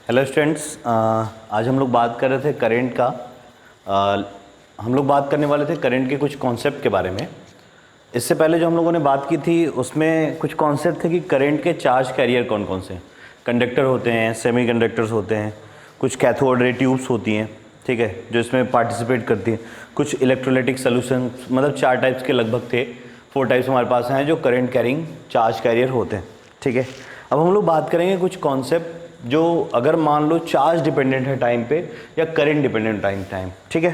Hello students, आज हम लोग बात कर रहे थे करंट का। हम लोग बात करने वाले थे करंट के कुछ कॉन्सेप्ट के बारे में। इससे पहले जो हम लोगों ने बात की थी उसमें कुछ कॉन्सेप्ट थे कि करंट के चार्ज कैरियर कौन कौन से हैं। कंडक्टर होते हैं, सेमीकंडक्टर्स होते हैं, कुछ कैथोड रे ट्यूब्स होती हैं, ठीक है, जो इसमें पार्टिसिपेट करती हैं, कुछ इलेक्ट्रोलाइटिक सोल्यूशन, मतलब 4 टाइप्स के लगभग थे। 4 टाइप्स हमारे पास हैं जो करंट कैरिंग चार्ज कैरियर होते हैं, ठीक है। अब हम लोग बात करेंगे कुछ कॉन्सेप्ट जो अगर मान लो चार्ज डिपेंडेंट है टाइम पे या करंट डिपेंडेंट टाइम, ठीक है।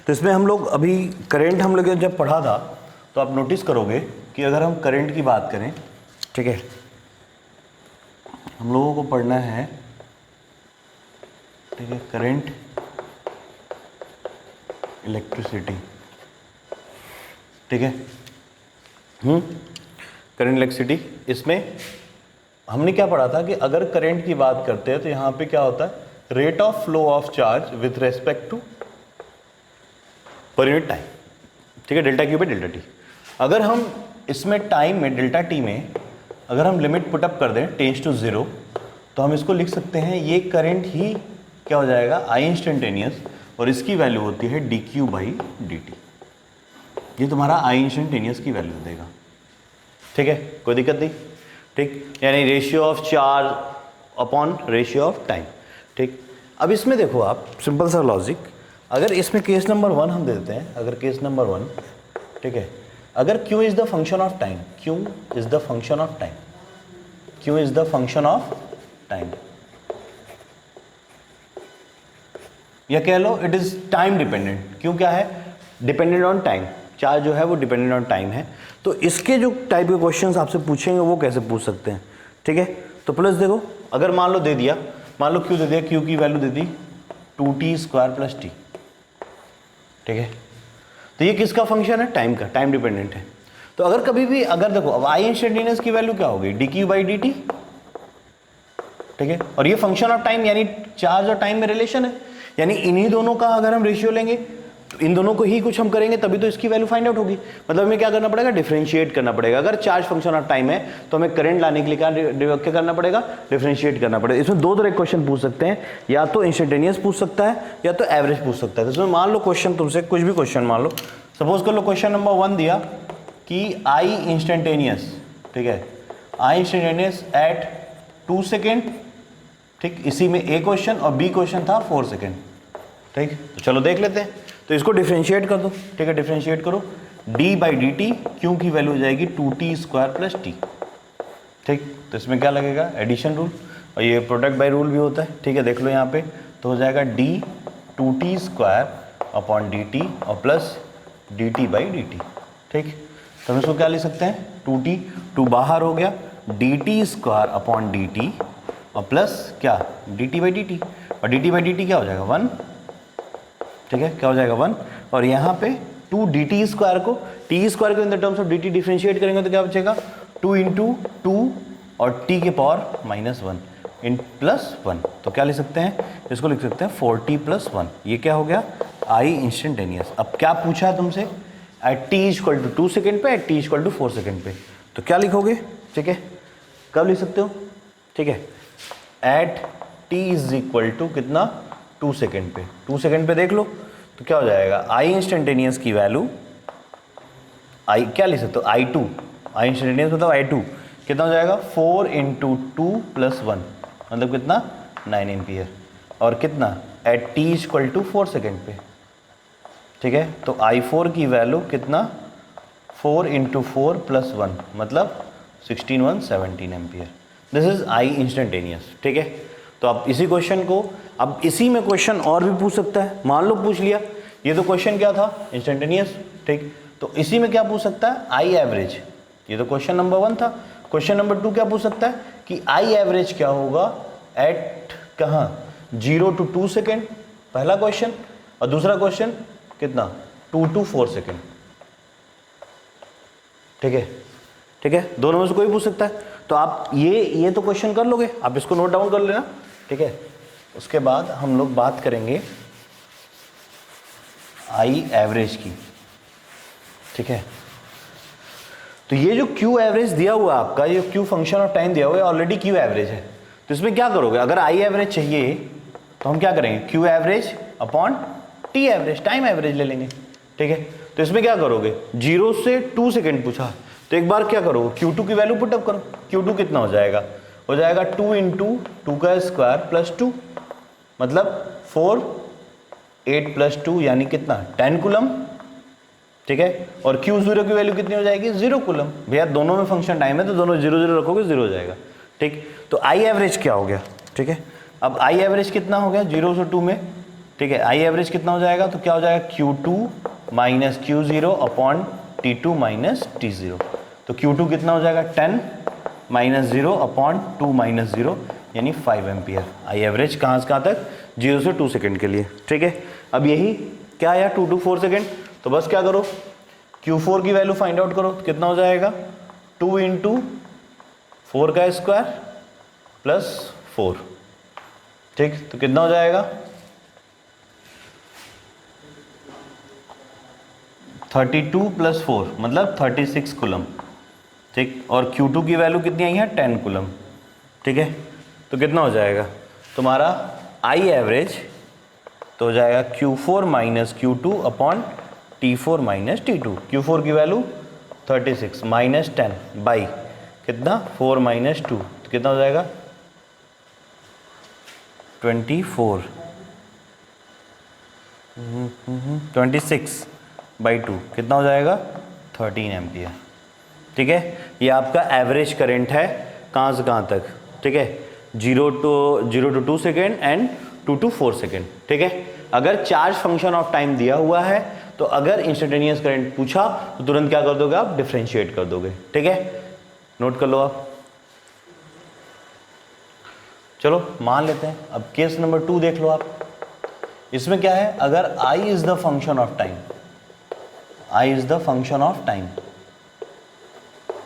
तो इसमें हम लोग अभी करंट हम लोग जब पढ़ा था तो आप नोटिस करोगे कि अगर हम करंट की बात करें, ठीक है, हम लोगों को पढ़ना है, ठीक है, करंट, इलेक्ट्रिसिटी, ठीक है, करंट इलेक्ट्रिसिटी। इसमें हमने क्या पढ़ा था कि अगर करंट की बात करते हैं तो यहाँ पे क्या होता है, rate of flow of charge with respect to per unit time, ठीक है, delta Q by delta T. अगर हम इसमें टाइम में डेल्टा टी में अगर हम लिमिट पुटअप कर दें टेंस टू 0 तो हम इसको लिख सकते हैं, ये करंट ही क्या हो जाएगा, आई इंस्टेंटेनियस, और इसकी वैल्यू होती है D Q by D T. ये तुम्हारा आई इंस्टेंटेनियस की वैल्यू देगा, ठीक है, कोई दिक्कत नहीं, ठीक, यानी ratio of charge upon ratio of time, ठीक। अब इसमें देखो आप, सिंपल सा लॉजिक, अगर इसमें केस नंबर 1 हम देते हैं, अगर केस नंबर 1, ठीक है, अगर Q is the function of time, Q is the function of time, Q is the function of time, या कह लो इट इज टाइम डिपेंडेंट। क्यों क्या है, डिपेंडेंट ऑन टाइम, चार्ज जो है वो डिपेंडेंट ऑन टाइम है। तो इसके जो टाइप के क्वेश्चंस आपसे पूछेंगे वो कैसे पूछ सकते हैं, ठीक है। तो प्लस देखो, अगर मान लो दे दिया, मान लो Q दे दिया, Q की वैल्यू दे दी 2t² + t, ठीक है, तो ये किसका फंक्शन है, टाइम का, टाइम डिपेंडेंट है। तो अगर कभी भी, अगर देखो अब आई इंस्टेंटेनियस की वैल्यू क्या होगी, dq बाई dt, ठीक है, और ये फंक्शन ऑफ टाइम यानी चार्ज और टाइम में रिलेशन है, यानी इन्हीं दोनों का अगर हम रेशियो लेंगे तो इन दोनों को ही कुछ हम करेंगे तभी तो इसकी वैल्यू फाइंड आउट होगी। मतलब हमें क्या करना पड़ेगा, डिफरेंशिएट करना पड़ेगा। अगर चार्ज फंक्शन ऑफ टाइम है तो हमें करंट लाने के लिए क्या करना पड़ेगा, डिफरेंशिएट करना पड़ेगा। इसमें 2 तरह के क्वेश्चन पूछ सकते हैं, या तो इंस्टेंटेनियस पूछ सकता है या तो एवरेज पूछ सकता है। तो इसमें मान लो क्वेश्चन तुमसे कुछ भी क्वेश्चन मान लो, सपोज कर लो क्वेश्चन नंबर 1 दिया कि आई इंस्टेंटेनियस, ठीक है, आई इंस्टेंटेनियस एट 2 सेकेंड, ठीक, इसी में ए क्वेश्चन और बी क्वेश्चन था 4 सेकेंड, ठीक। तो चलो देख लेते हैं, तो इसको डिफरेंशिएट कर दो, ठीक है, डिफरेंशिएट करो, d by D T, Q की वैल्यू हो जाएगी 2t² + t, ठीक। तो इसमें क्या लगेगा, एडिशन रूल, और ये प्रोडक्ट बाय रूल भी होता है, ठीक है, देख लो यहाँ पे, तो हो जाएगा d 2t² अपॉन dt और प्लस dt बाई dt, ठीक। तो हम इसको क्या लिख सकते हैं, 2t, 2 बाहर हो गया, dt² अपॉन dt और प्लस क्या, dt बाई dt, और dt बाई dt क्या हो जाएगा 1, ठीक है, क्या हो जाएगा 1, और यहाँ पे 2dt² को t² को इन the terms of dt differentiate करेंगे तो क्या बचेगा, 2 × 2 और t के पावर -1 इन +1, तो क्या लिख सकते हैं, इसको लिख सकते हैं 4t + 1। ये क्या हो गया, आई इंस्टेंटेनियस। अब क्या पूछा है तुमसे, एट t = 2 सेकेंड पे, एट t = 4 सेकेंड पे, तो क्या लिखोगे, ठीक है, कब लिख सकते हो, ठीक है, एट t = कितना, 2 सेकेंड पे, 2 सेकेंड पे देख लो तो क्या हो जाएगा, आई इंस्टेंटेनियस की वैल्यू, आई क्या लिख सकते हो, I2, आई इंस्टेंटेनियस मतलब I2 कितना हो जाएगा, 4 × 2 + 1 मतलब कितना, 9 एम्पियर, और कितना एट t = 4 सेकेंड पे, ठीक है। तो I4 की वैल्यू कितना, 4 × 4 + 1 मतलब 16 × 17 ampere. This is I instantaneous, ठीक है। तो आप इसी क्वेश्चन को, अब इसी में क्वेश्चन और भी पूछ सकता है, मान लो पूछ लिया, ये तो क्वेश्चन क्या था, इंस्टेंटेनियस, ठीक, तो इसी में क्या पूछ सकता है, आई एवरेज, ये तो क्वेश्चन नंबर 1 था। क्वेश्चन नंबर 2 क्या पूछ सकता है कि आई एवरेज क्या होगा एट कहाँ, 0 to 2 सेकेंड, पहला क्वेश्चन, और दूसरा क्वेश्चन कितना, 2 to 4 सेकेंड, ठीक है, ठीक है, दोनों में से कोई पूछ सकता है। तो आप ये तो क्वेश्चन कर लोगे, आप इसको नोट डाउन कर लेना, ठीक है। उसके बाद हम लोग बात करेंगे आई एवरेज की, ठीक है। तो ये जो क्यू एवरेज दिया हुआ है आपका, ये क्यू फंक्शन ऑफ टाइम दिया हुआ है, ऑलरेडी क्यू एवरेज है। तो इसमें क्या करोगे, अगर आई एवरेज चाहिए तो हम क्या करेंगे, Q average upon T average, time average ले लेंगे, ठीक है। तो इसमें क्या करोगे, 0 से 2 सेकेंड पूछा तो एक बार क्या करोगे, Q2 की वैल्यू पुटअप करो। Q2 कितना हो जाएगा 2 इंटू 2 का स्क्वायर प्लस 2, मतलब 4, 8 प्लस 2 यानी कितना 10 कूलम, ठीक है। और Q0 की वैल्यू कितनी हो जाएगी 0 कूलम। भैया दोनों में फंक्शन टाइम है तो दोनों 0 0 रखोगे 0 हो जाएगा, ठीक। तो आई एवरेज क्या हो गया, ठीक है। अब आई एवरेज कितना हो गया 0 से 2 में, ठीक है। आई एवरेज कितना हो जाएगा, तो क्या हो जाएगा Q2 minus Q0 upon T2 minus T0। तो Q2 कितना हो जाएगा 10 माइनस 0 अपॉन 2 माइनस 0 यानी 5 एम्पियर। आई एवरेज कहाँ से कहाँ तक, 0 से 2 सेकेंड के लिए, ठीक है। अब यही क्या आया 2 to 4 सेकेंड, तो बस क्या करो Q4 की वैल्यू फाइंड आउट करो, तो कितना हो जाएगा 2 इंटू 4 का स्क्वायर प्लस 4, ठीक। तो कितना हो जाएगा 32 प्लस 4 मतलब 36 कूलम, ठीक। और Q2 की वैल्यू कितनी आई है 10 कूलम, ठीक है। तो कितना हो जाएगा तुम्हारा आई एवरेज, तो हो जाएगा Q4 minus Q2 upon T4 minus T2। Q4 की वैल्यू 36 माइनस 10 बाई कितना 4 माइनस 2, तो कितना हो जाएगा 24, 26 बाई 2 कितना हो जाएगा 13 एम्पियर, ठीक है। ये आपका एवरेज करंट है कहाँ से कहाँ तक, ठीक है, 0 to 2 second and 2 to 4 second, ठीक है। अगर चार्ज फंक्शन ऑफ टाइम दिया हुआ है तो अगर इंस्टेंटेनियस करंट पूछा तो तुरंत क्या कर दोगे आप, डिफरेंशिएट कर दोगे, ठीक है। नोट कर लो आप। चलो मान लेते हैं, अब केस नंबर 2 देख लो आप। इसमें क्या है, अगर I is the function of time, I is the function of time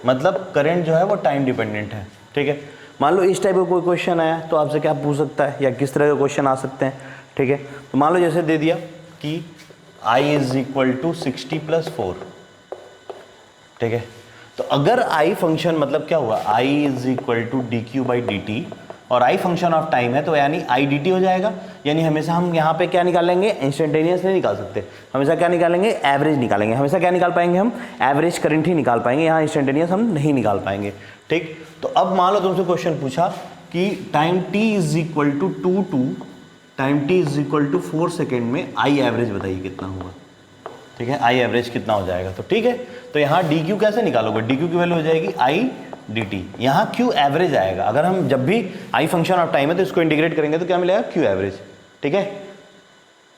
मतलब करंट जो है वो टाइम डिपेंडेंट है, ठीक है। मान लो इस टाइप का कोई क्वेश्चन आया तो आपसे क्या पूछ सकता है या किस तरह के क्वेश्चन आ सकते हैं, ठीक है। तो मान लो जैसे दे दिया कि I is equal to 60 plus 4, ठीक है। तो अगर I फंक्शन मतलब क्या हुआ, I is equal to D Q by D T और I फंक्शन ऑफ टाइम है तो यानी आई डी टी हो जाएगा। यानी हमेशा हम यहाँ पे क्या निकालेंगे, इंस्टेंटेनियस नहीं निकाल सकते, हमेशा क्या निकालेंगे, एवरेज निकालेंगे। हमेशा क्या निकाल पाएंगे हम, एवरेज करंट ही निकाल पाएंगे, यहाँ इंस्टेंटेनियस हम नहीं निकाल पाएंगे, ठीक। तो अब मान लो तुमसे क्वेश्चन पूछा कि time t is equal to 2 to time t is equal to 4 second में आई एवरेज बताइए कितना हुआ, ठीक है। आई एवरेज कितना हो जाएगा, तो ठीक है। तो यहाँ डी क्यू कैसे निकालोगे, डी क्यू की वैल्यू हो जाएगी आई डी टी, यहाँ क्यू एवरेज आएगा। अगर हम जब भी आई फंक्शन ऑफ टाइम है तो इसको इंटीग्रेट करेंगे तो क्या मिलेगा क्यू एवरेज, ठीक है,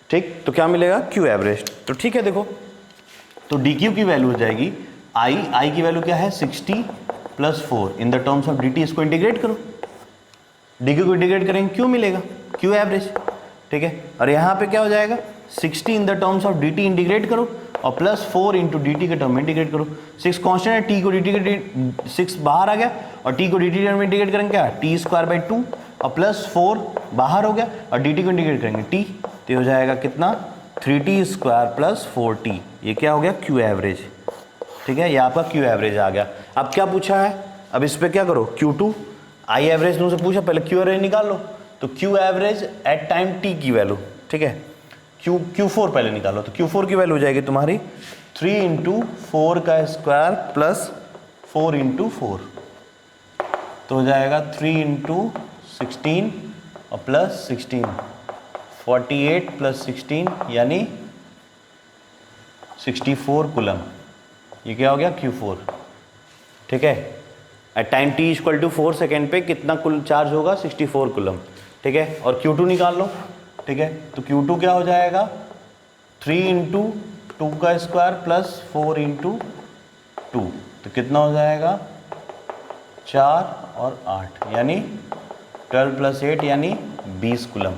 ठीक। तो क्या मिलेगा क्यू एवरेज, तो ठीक है। देखो तो डी क्यू की वैल्यू हो जाएगी आई की वैल्यू क्या है 60 plus 4 in the terms of D T, इसको इंटीग्रेट करो, डी क्यू को इंटीग्रेट करेंगे क्यू मिलेगा, क्यू एवरेज, ठीक है। और यहाँ पे क्या हो जाएगा 60 इन the terms of D T integrate करो और प्लस 4 इंटू डी टी के टर्म में इंटीग्रेट करो। 6 कॉन्स्टेंट है, टी को डी टी के 6 बाहर आ गया और टी को डी टी टर्म में इंटीग्रेट करेंगे क्या, टी स्क्वायर बाई 2 और प्लस 4 बाहर हो गया और डी टी को इंटीग्रेट करेंगे टी, तो हो जाएगा कितना 3t स्क्वायर प्लस 4t, ये क्या हो गया क्यू एवरेज, ठीक है। ये आपका क्यू एवरेज आ गया। अब क्या पूछा है, अब इस पर क्या करो Q2 आई एवरेज तुमसे पूछा, पहले क्यू एवरेज निकाल लो। तो Q average at time t की वैल्यू, ठीक है, Q4 पहले निकालो। तो Q4 की वैल्यू हो जाएगी तुम्हारी 3 इंटू 4 का स्क्वायर प्लस 4 इंटू 4, तो हो जाएगा 3 इंटू 16 और प्लस 16 48 प्लस 16 यानी 64 कूलम, ये क्या हो गया Q4, ठीक है। At time t equal to 4 second पे कितना कुल चार्ज होगा 64 कूलम, ठीक है। और Q2 निकाल लो, ठीक है। तो Q2 क्या हो जाएगा 3 इंटू 2 का स्क्वायर प्लस 4 इंटू 2, तो कितना हो जाएगा 4 और 8 यानी 12 प्लस 8 यानी 20 कूलम,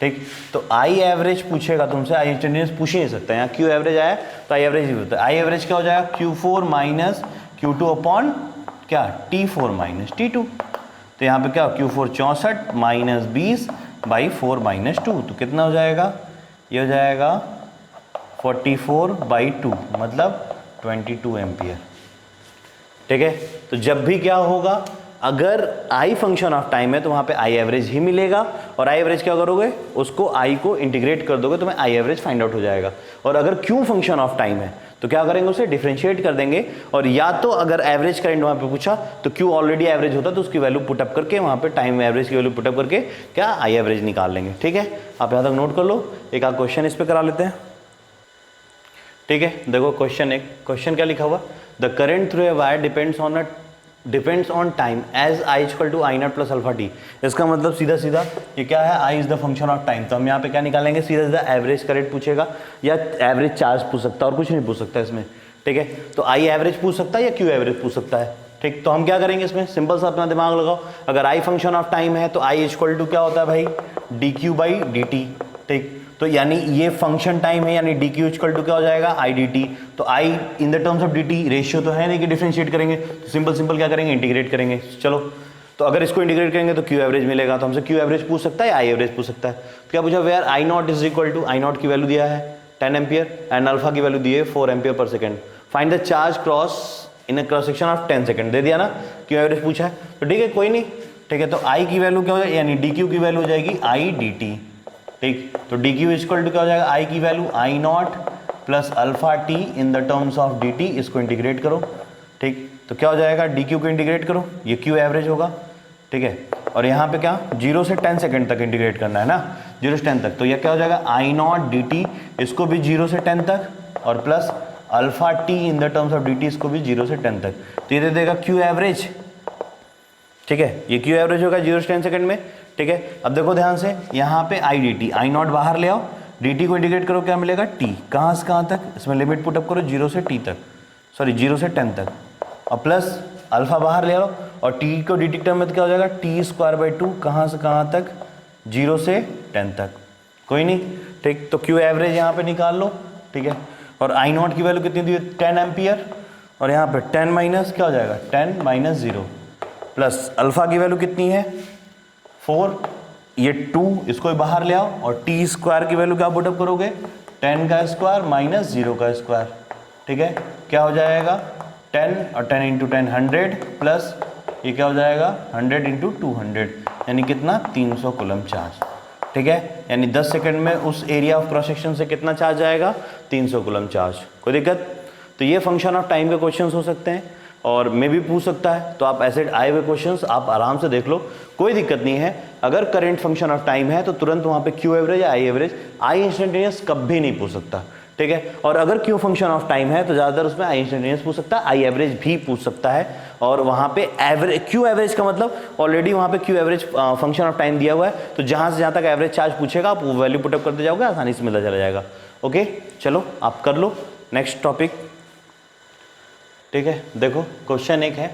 ठीक। तो आई एवरेज पूछेगा तुमसे, आई इंस्टेंटेनियस पूछ ही नहीं सकता, यहाँ क्यू एवरेज आया तो आई एवरेज ही होता है। आई एवरेज क्या हो जाएगा Q4 माइनस Q2 अपॉन क्या T4 माइनस T2, तो यहाँ पे क्या Q4 64 माइनस 20 बाई 4 माइनस 2, तो कितना हो जाएगा, ये हो जाएगा 44 बाई 2 मतलब 22 एम्पियर, ठीक है। तो जब भी क्या होगा अगर आई फंक्शन ऑफ टाइम है तो वहाँ पे आई एवरेज ही मिलेगा, और आई एवरेज क्या करोगे, उसको आई को इंटीग्रेट कर दोगे तो मैं आई एवरेज फाइंड आउट हो जाएगा। और अगर क्यू फंक्शन ऑफ टाइम है तो क्या करेंगे, उसे डिफरेंशिएट कर देंगे, और या तो अगर एवरेज करंट वहाँ पे पूछा तो क्यू ऑलरेडी एवरेज होता तो उसकी वैल्यू पुटअप करके वहाँ पे टाइम एवरेज की वैल्यू पुटअप करके क्या आई एवरेज निकाल लेंगे। ठीक है, आप यहाँ तक नोट कर लो, एक आध क्वेश्चन इस पर करा लेते हैं। ठीक है, देखो क्वेश्चन क्या लिखा हुआ, the current through a wire depends on time as I equal to I nought plus alpha T. इसका मतलब सीधा सीधा ये क्या है, I is the function of time. तो हम यहाँ पे क्या निकालेंगे, सीधा सीधा एवरेज करंट पूछेगा या एवरेज चार्ज पूछ सकता है, और कुछ नहीं पूछ सकता इसमें। ठीक है, तो आई एवरेज पूछ सकता है या क्यू एवरेज पूछ सकता है। ठीक, तो हम क्या करेंगे इसमें, सिंपल सा अपना दिमाग लगाओ, अगर आई फंक्शन ऑफ टाइम है तो आई इक्वल टू क्या होता है भाई, D Q by D T. ठीक, तो यानी ये फंक्शन टाइम है, यानी डी क्यू इक्वल टू क्या हो जाएगा, आई डी टी। तो I in the terms of D T, ratio तो है नहीं कि डिफरेंशिएट करेंगे, तो सिंपल क्या करेंगे, इंटीग्रेट करेंगे। चलो, तो अगर इसको इंटीग्रेट करेंगे तो क्यू एवरेज मिलेगा, तो हमसे क्यू एवरेज पूछ सकता है, आई एवरेज पूछ सकता है। तो क्या पूछा, where I nought is equal to, I nought की वैल्यू दिया है 10 एम्पियर एंड अल्फा की वैल्यू दी है 4 ampere per second, find the charge cross in a cross section of 10 second. दे दिया ना, क्यू एवरेज पूछा है, तो ठीक है कोई नहीं। ठीक है, तो आई की वैल्यू क्या हो जाएगी, यानी डी क्यू की वैल्यू हो जाएगी आई डी टी। ठीक, तो डी क्यू इक्वल टू क्या हो जाएगा, आई की value I nought plus alpha T in the terms of D T. इसको इंटीग्रेट करो। ठीक, तो क्या हो जाएगा, डी क्यू को इंटीग्रेट करो, ये क्यू एवरेज होगा। ठीक है, और यहाँ पे क्या 0 से 10 सेकंड तक इंटीग्रेट करना है ना, 0 से 10 तक, तो यह क्या हो जाएगा, आई नॉट डी टी, इसको भी 0 से 10 तक, और plus alpha T in the terms of D T, इसको भी 0 से 10 तक, तो ये दे देगा क्यू एवरेज। ठीक है, ये क्यू एवरेज होगा 0 से 10 सेकंड में। ठीक है, अब देखो ध्यान से, यहाँ पे आई डी टी, आई नॉट बाहर ले आओ, डी टी को इंटीग्रेट करो, क्या मिलेगा, टी, कहाँ से कहाँ तक, इसमें लिमिट पुटअप करो 0 से टी तक, सॉरी 0 से 10 तक, और प्लस अल्फा बाहर ले आओ, और टी को डी टी टर्म में तो क्या हो जाएगा, टी स्क्वायर बाई 2, कहाँ से कहाँ तक, 0 से 10 तक, कोई नहीं। ठीक, तो क्यू एवरेज यहाँ पे निकाल लो। ठीक है, और आई नॉट की वैल्यू कितनी दी है, 10 एम्पियर, और यहाँ पे 10 माइनस क्या हो जाएगा, 10 माइनस 0, प्लस अल्फा की वैल्यू कितनी है 4, ये 2, इसको बाहर ले आओ, और टी स्क्वायर की वैल्यू क्या पुटअप करोगे, 10 का स्क्वायर माइनस 0 का स्क्वायर। ठीक है, क्या हो जाएगा 10, और 10 इंटू 10 100, प्लस ये क्या हो जाएगा 100 इंटू 200, यानी कितना 300 कूलम चार्ज। ठीक है, यानी 10 सेकंड में उस एरिया ऑफ क्रॉस सेक्शन से कितना चार्ज आएगा, 300 कूलम चार्ज। कोई दिक्कत, तो ये फंक्शन ऑफ टाइम के क्वेश्चंस हो सकते हैं, और मे भी पूछ सकता है, तो आप ऐसे आए हुए क्वेश्चंस आप आराम से देख लो, कोई दिक्कत नहीं है। अगर करंट फंक्शन ऑफ टाइम है तो तुरंत वहाँ पे क्यू एवरेज या आई एवरेज, आई इंस्टेंटेनियस कभी नहीं पूछ सकता। ठीक है, और अगर क्यू फंक्शन ऑफ टाइम है तो ज़्यादातर उसमें आई इंस्टेंटेनियस पूछ सकता है, आई एवरेज भी पूछ सकता है, और वहाँ पे एवरेज, क्यू एवरेज का मतलब ऑलरेडी वहाँ पे Q average function of time दिया हुआ है, तो जहाँ से जहाँ तक एवरेज चार्ज पूछेगा आप वो वैल्यू पुटअप करते जाओगे, आसानी से मिलता चला जाएगा। ओके, चलो आप कर लो नेक्स्ट टॉपिक। ठीक है, देखो क्वेश्चन एक है,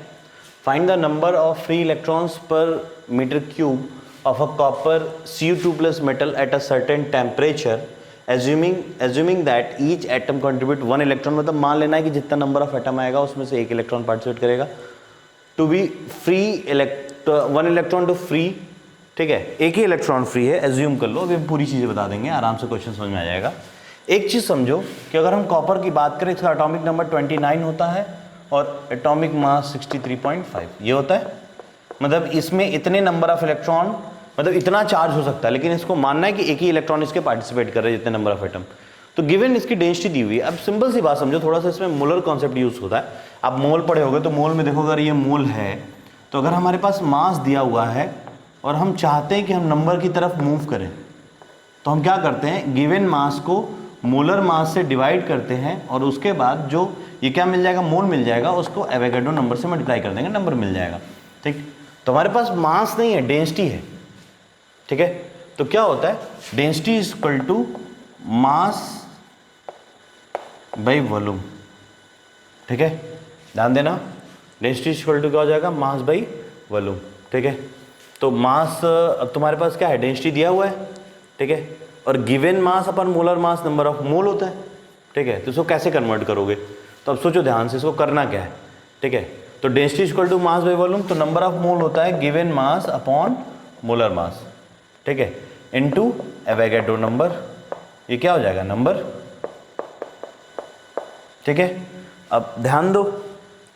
find the number of free electrons per metre cube of a copper Cu2 plus metal at a certain temperature, assuming that each atom contribute 1 electron, मतलब मान लेना है कि जितना नंबर ऑफ एटम आएगा उसमें से 1 इलेक्ट्रॉन पार्टिसिपेट करेगा, to be free 1 electron to free. ठीक है, एक ही इलेक्ट्रॉन फ्री है, एज्यूम कर लो, अभी हम पूरी चीज़ें बता देंगे, आराम से क्वेश्चन समझ में आ जाएगा। एक चीज़ समझो कि अगर हम कॉपर की बात करें, इसका एटॉमिक नंबर 29 होता है और एटॉमिक मास 63.5 ये होता है, मतलब इसमें इतने नंबर ऑफ इलेक्ट्रॉन, मतलब इतना चार्ज हो सकता है, लेकिन इसको मानना है कि एक ही इलेक्ट्रॉन इसके पार्टिसिपेट कर रहे हैं जितने नंबर ऑफ एटम। तो गिवन इसकी डेंसिटी दी हुई है। अब सिंपल सी बात समझो, थोड़ा सा इसमें मोलर कॉन्सेप्ट यूज होता है। आप मोल पढ़े होगे तो मोल में देखो, अगर ये मोल है तो अगर हमारे पास मास दिया हुआ है और हम चाहते हैं कि हम नंबर की तरफ मूव करें, तो हम क्या करते हैं, गिवन मास को मोलर मास से डिवाइड करते हैं, और उसके बाद जो ये क्या मिल जाएगा, मोल मिल जाएगा, उसको एवोगाड्रो नंबर से मल्टीप्लाई कर देंगे, नंबर मिल जाएगा। ठीक, तो हमारे पास मास नहीं है, डेंसिटी है। ठीक है, तो क्या होता है, density is equal to mass by volume. ठीक है, ध्यान देना, डेंसिटी इज इक्वल टू क्या हो जाएगा, मास बाई वॉल्यूम। ठीक है, तो मास अब तुम्हारे पास क्या है, डेंसिटी दिया हुआ है। ठीक है, और given mass upon molar mass number of mole होता है। ठीक है, तो इसको कैसे कन्वर्ट करोगे, तो अब सोचो ध्यान से, इसको करना क्या है। ठीक है, तो density equal to mass by volume, तो नंबर ऑफ मोल होता है given mass upon molar mass. ठीक है, इनटू एवोगाड्रो नंबर, ये क्या हो जाएगा, नंबर। ठीक है, अब ध्यान दो,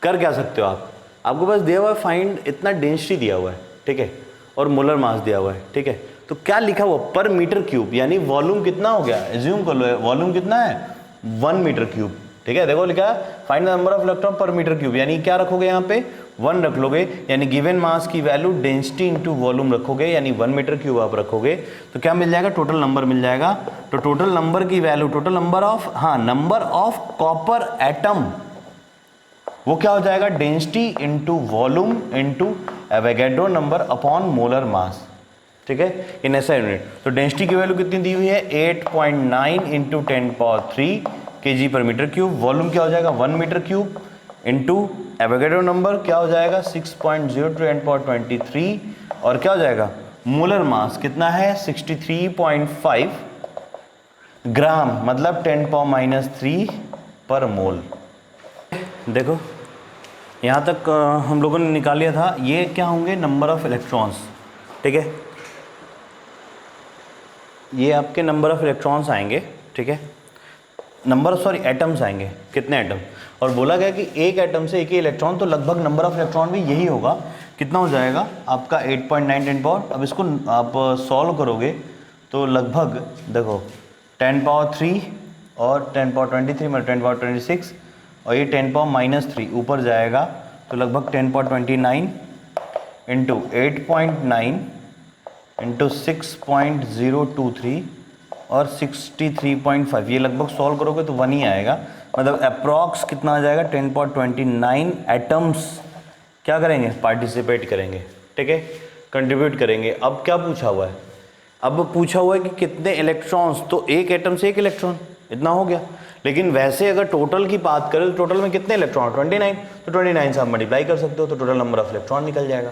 कर क्या सकते हो आप, आपके पास दिया हुआ है फाइंड इतना डेंसिटी दिया हुआ है, ठीक है, और मोलर मास दिया हुआ है, ठीक है। तो क्या लिखा हुआ पर मीटर क्यूब, यानी वॉल्यूम कितना हो गया, एज्यूम कर लो वॉल्यूम कितना है 1 मीटर क्यूब, ठीक है। देखो लिखा है find the number of electron पर मीटर क्यूब, यानी क्या रखोगे यहाँ पे 1 रख लोगे, यानी गिवन मास की वैल्यू डेंसिटी इंटू वॉल्यूम रखोगे, यानी 1 मीटर क्यूब आप रखोगे तो क्या मिल जाएगा, टोटल नंबर मिल जाएगा। तो टोटल नंबर की वैल्यू, टोटल नंबर ऑफ, हाँ, नंबर ऑफ कॉपर एटम, वो क्या हो जाएगा, density into volume into Avogadro number upon molar mass, ठीक है, इन ऐसा यूनिट। तो डेंसिटी की वैल्यू कितनी दी हुई है 8.9 इंटू 10³ kg पर मीटर क्यूब। वॉल्यूम क्या हो जाएगा 1 metre cube into Avogadro number क्या हो जाएगा 6.0 टू 10⁻23, और क्या हो जाएगा मोलर मास कितना है 63.5 ग्राम, मतलब 10⁻³ पर मोल। देखो यहाँ तक हम लोगों ने निकाल लिया था, ये क्या होंगे नंबर ऑफ इलेक्ट्रॉन्स, ठीक है, ये आपके नंबर ऑफ इलेक्ट्रॉन्स आएंगे, ठीक है, नंबर सॉरी एटम्स आएंगे, कितने एटम, और बोला गया कि एक एटम से एक ही इलेक्ट्रॉन, तो लगभग नंबर ऑफ इलेक्ट्रॉन भी यही होगा, कितना हो जाएगा आपका 8.9 10 पावर। अब इसको आप सॉल्व करोगे तो लगभग देखो 10⁻³ और 10⁻23 मतलब 10⁻26 और ये 10⁻³ ऊपर जाएगा तो लगभग 10⁻29 इंटू 8.9 इंटू 6.023 और 63.5, ये लगभग सॉल्व करोगे तो 1 ही आएगा, मतलब अप्रॉक्स कितना आ जाएगा 10⁻29 एटम्स क्या करेंगे, पार्टिसिपेट करेंगे, ठीक है, कंट्रीब्यूट करेंगे। अब क्या पूछा हुआ है, अब पूछा हुआ है कि कितने इलेक्ट्रॉन्स, तो एक एटम से एक इलेक्ट्रॉन, इतना हो गया। लेकिन वैसे अगर टोटल की बात करें तो टोटल में कितने इलेक्ट्रॉन 29, तो 29 से आप मल्टीप्लाई कर सकते हो तो टोटल नंबर ऑफ इलेक्ट्रॉन निकल जाएगा,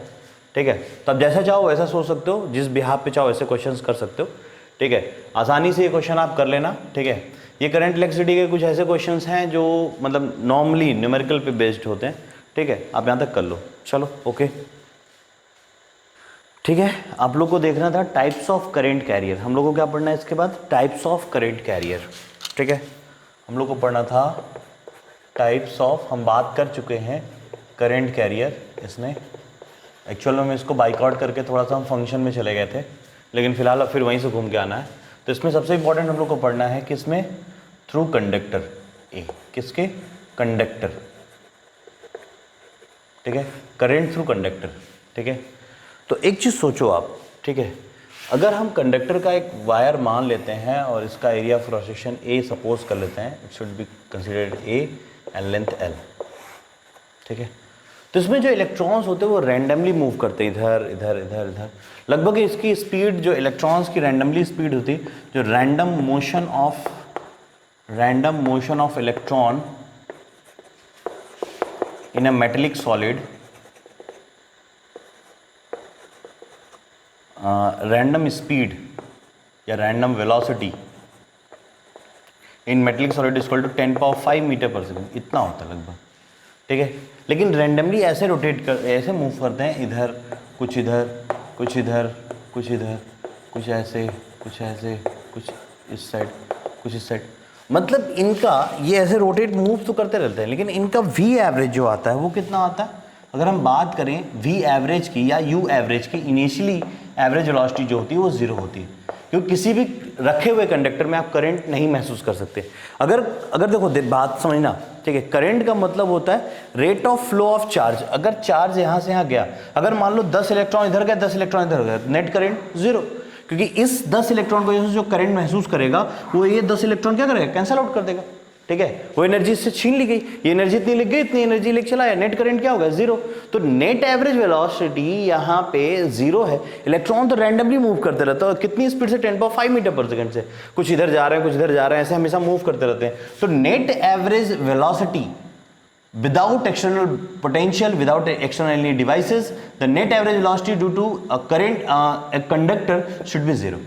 ठीक है। तो आप जैसा चाहो वैसा सोच सकते हो, जिस बिहाफ पे चाहो वैसे क्वेश्चंस कर सकते हो, ठीक है, आसानी से ये क्वेश्चन आप कर लेना, ठीक है। ये करंट इलेक्ट्रिसिटी के कुछ ऐसे क्वेश्चंस हैं जो मतलब नॉर्मली न्यूमेरिकल पे बेस्ड होते हैं, ठीक है, आप यहाँ तक कर लो, चलो ओके, ठीक है। आप लोग को देखना था टाइप्स ऑफ करंट कैरियर, हम लोग को क्या पढ़ना है इसके बाद, टाइप्स ऑफ करंट कैरियर, ठीक है, हम लोग को पढ़ना था टाइप्स ऑफ, हम बात कर चुके हैं करंट कैरियर, इसमें एक्चुअल में इसको बाइकआउट करके थोड़ा सा हम फंक्शन में चले गए थे, लेकिन फिलहाल अब फिर वहीं से घूम के आना है। तो इसमें सबसे इंपॉर्टेंट हम लोग को पढ़ना है कि इसमें थ्रू कंडक्टर, ए किसके, कंडक्टर, ठीक है, करंट थ्रू कंडक्टर, ठीक है। तो एक चीज़ सोचो आप, ठीक है, अगर हम कंडक्टर का एक वायर मान लेते हैं और इसका area of cross section A suppose कर लेते हैं, it should be considered A and length L, ठीक है। तो इसमें जो इलेक्ट्रॉन्स होते हैं वो रैंडमली मूव करते हैं, इधर इधर इधर इधर, लगभग इसकी स्पीड जो इलेक्ट्रॉन्स की रैंडमली स्पीड होती है, जो random motion of electron in a metallic solid, random speed या random velocity in metallic solid is equal to 10⁵ metre per second, इतना होता है लगभग, ठीक है। लेकिन रैंडमली ऐसे रोटेट कर, ऐसे मूव करते हैं, इधर कुछ इधर कुछ इधर कुछ इधर कुछ ऐसे कुछ ऐसे कुछ इस साइड कुछ इस साइड, मतलब इनका ये ऐसे रोटेट मूव तो करते रहते हैं, लेकिन इनका वी एवरेज जो आता है वो कितना आता है, अगर हम बात करें वी एवरेज की या यू एवरेज की, इनिशियली एवरेज वेलोसिटी जो होती है वो 0 होती है, क्योंकि किसी भी रखे हुए कंडक्टर में आप करंट नहीं महसूस कर सकते। अगर देखो बात समझना, ठीक है, करंट का मतलब होता है rate of flow of charge. अगर चार्ज यहाँ से यहाँ गया, अगर मान लो 10 इलेक्ट्रॉन इधर गया 10 इलेक्ट्रॉन इधर गया, नेट करंट 0, क्योंकि इस 10 इलेक्ट्रॉन को जो करंट महसूस करेगा वो ये 10 इलेक्ट्रॉन क्या करेगा, कैंसिल आउट कर देगा, ठीक है, वो एनर्जी इससे छीन ली गई, ये एनर्जी इतनी लग गई, इतनी एनर्जी लेके चला है, नेट करंट क्या होगा 0। तो नेट एवरेज वेलोसिटी यहाँ पे 0 है। इलेक्ट्रॉन तो रैंडमली मूव करते रहते हैं, कितनी स्पीड से 10⁵ मीटर पर सेकंड से, कुछ इधर जा रहे हैं कुछ इधर जा रहे हैं, ऐसे हमेशा मूव करते रहते हैं। तो net average velocity without external potential, without external any devices, the net average velocity due to a current a conductor should be 0,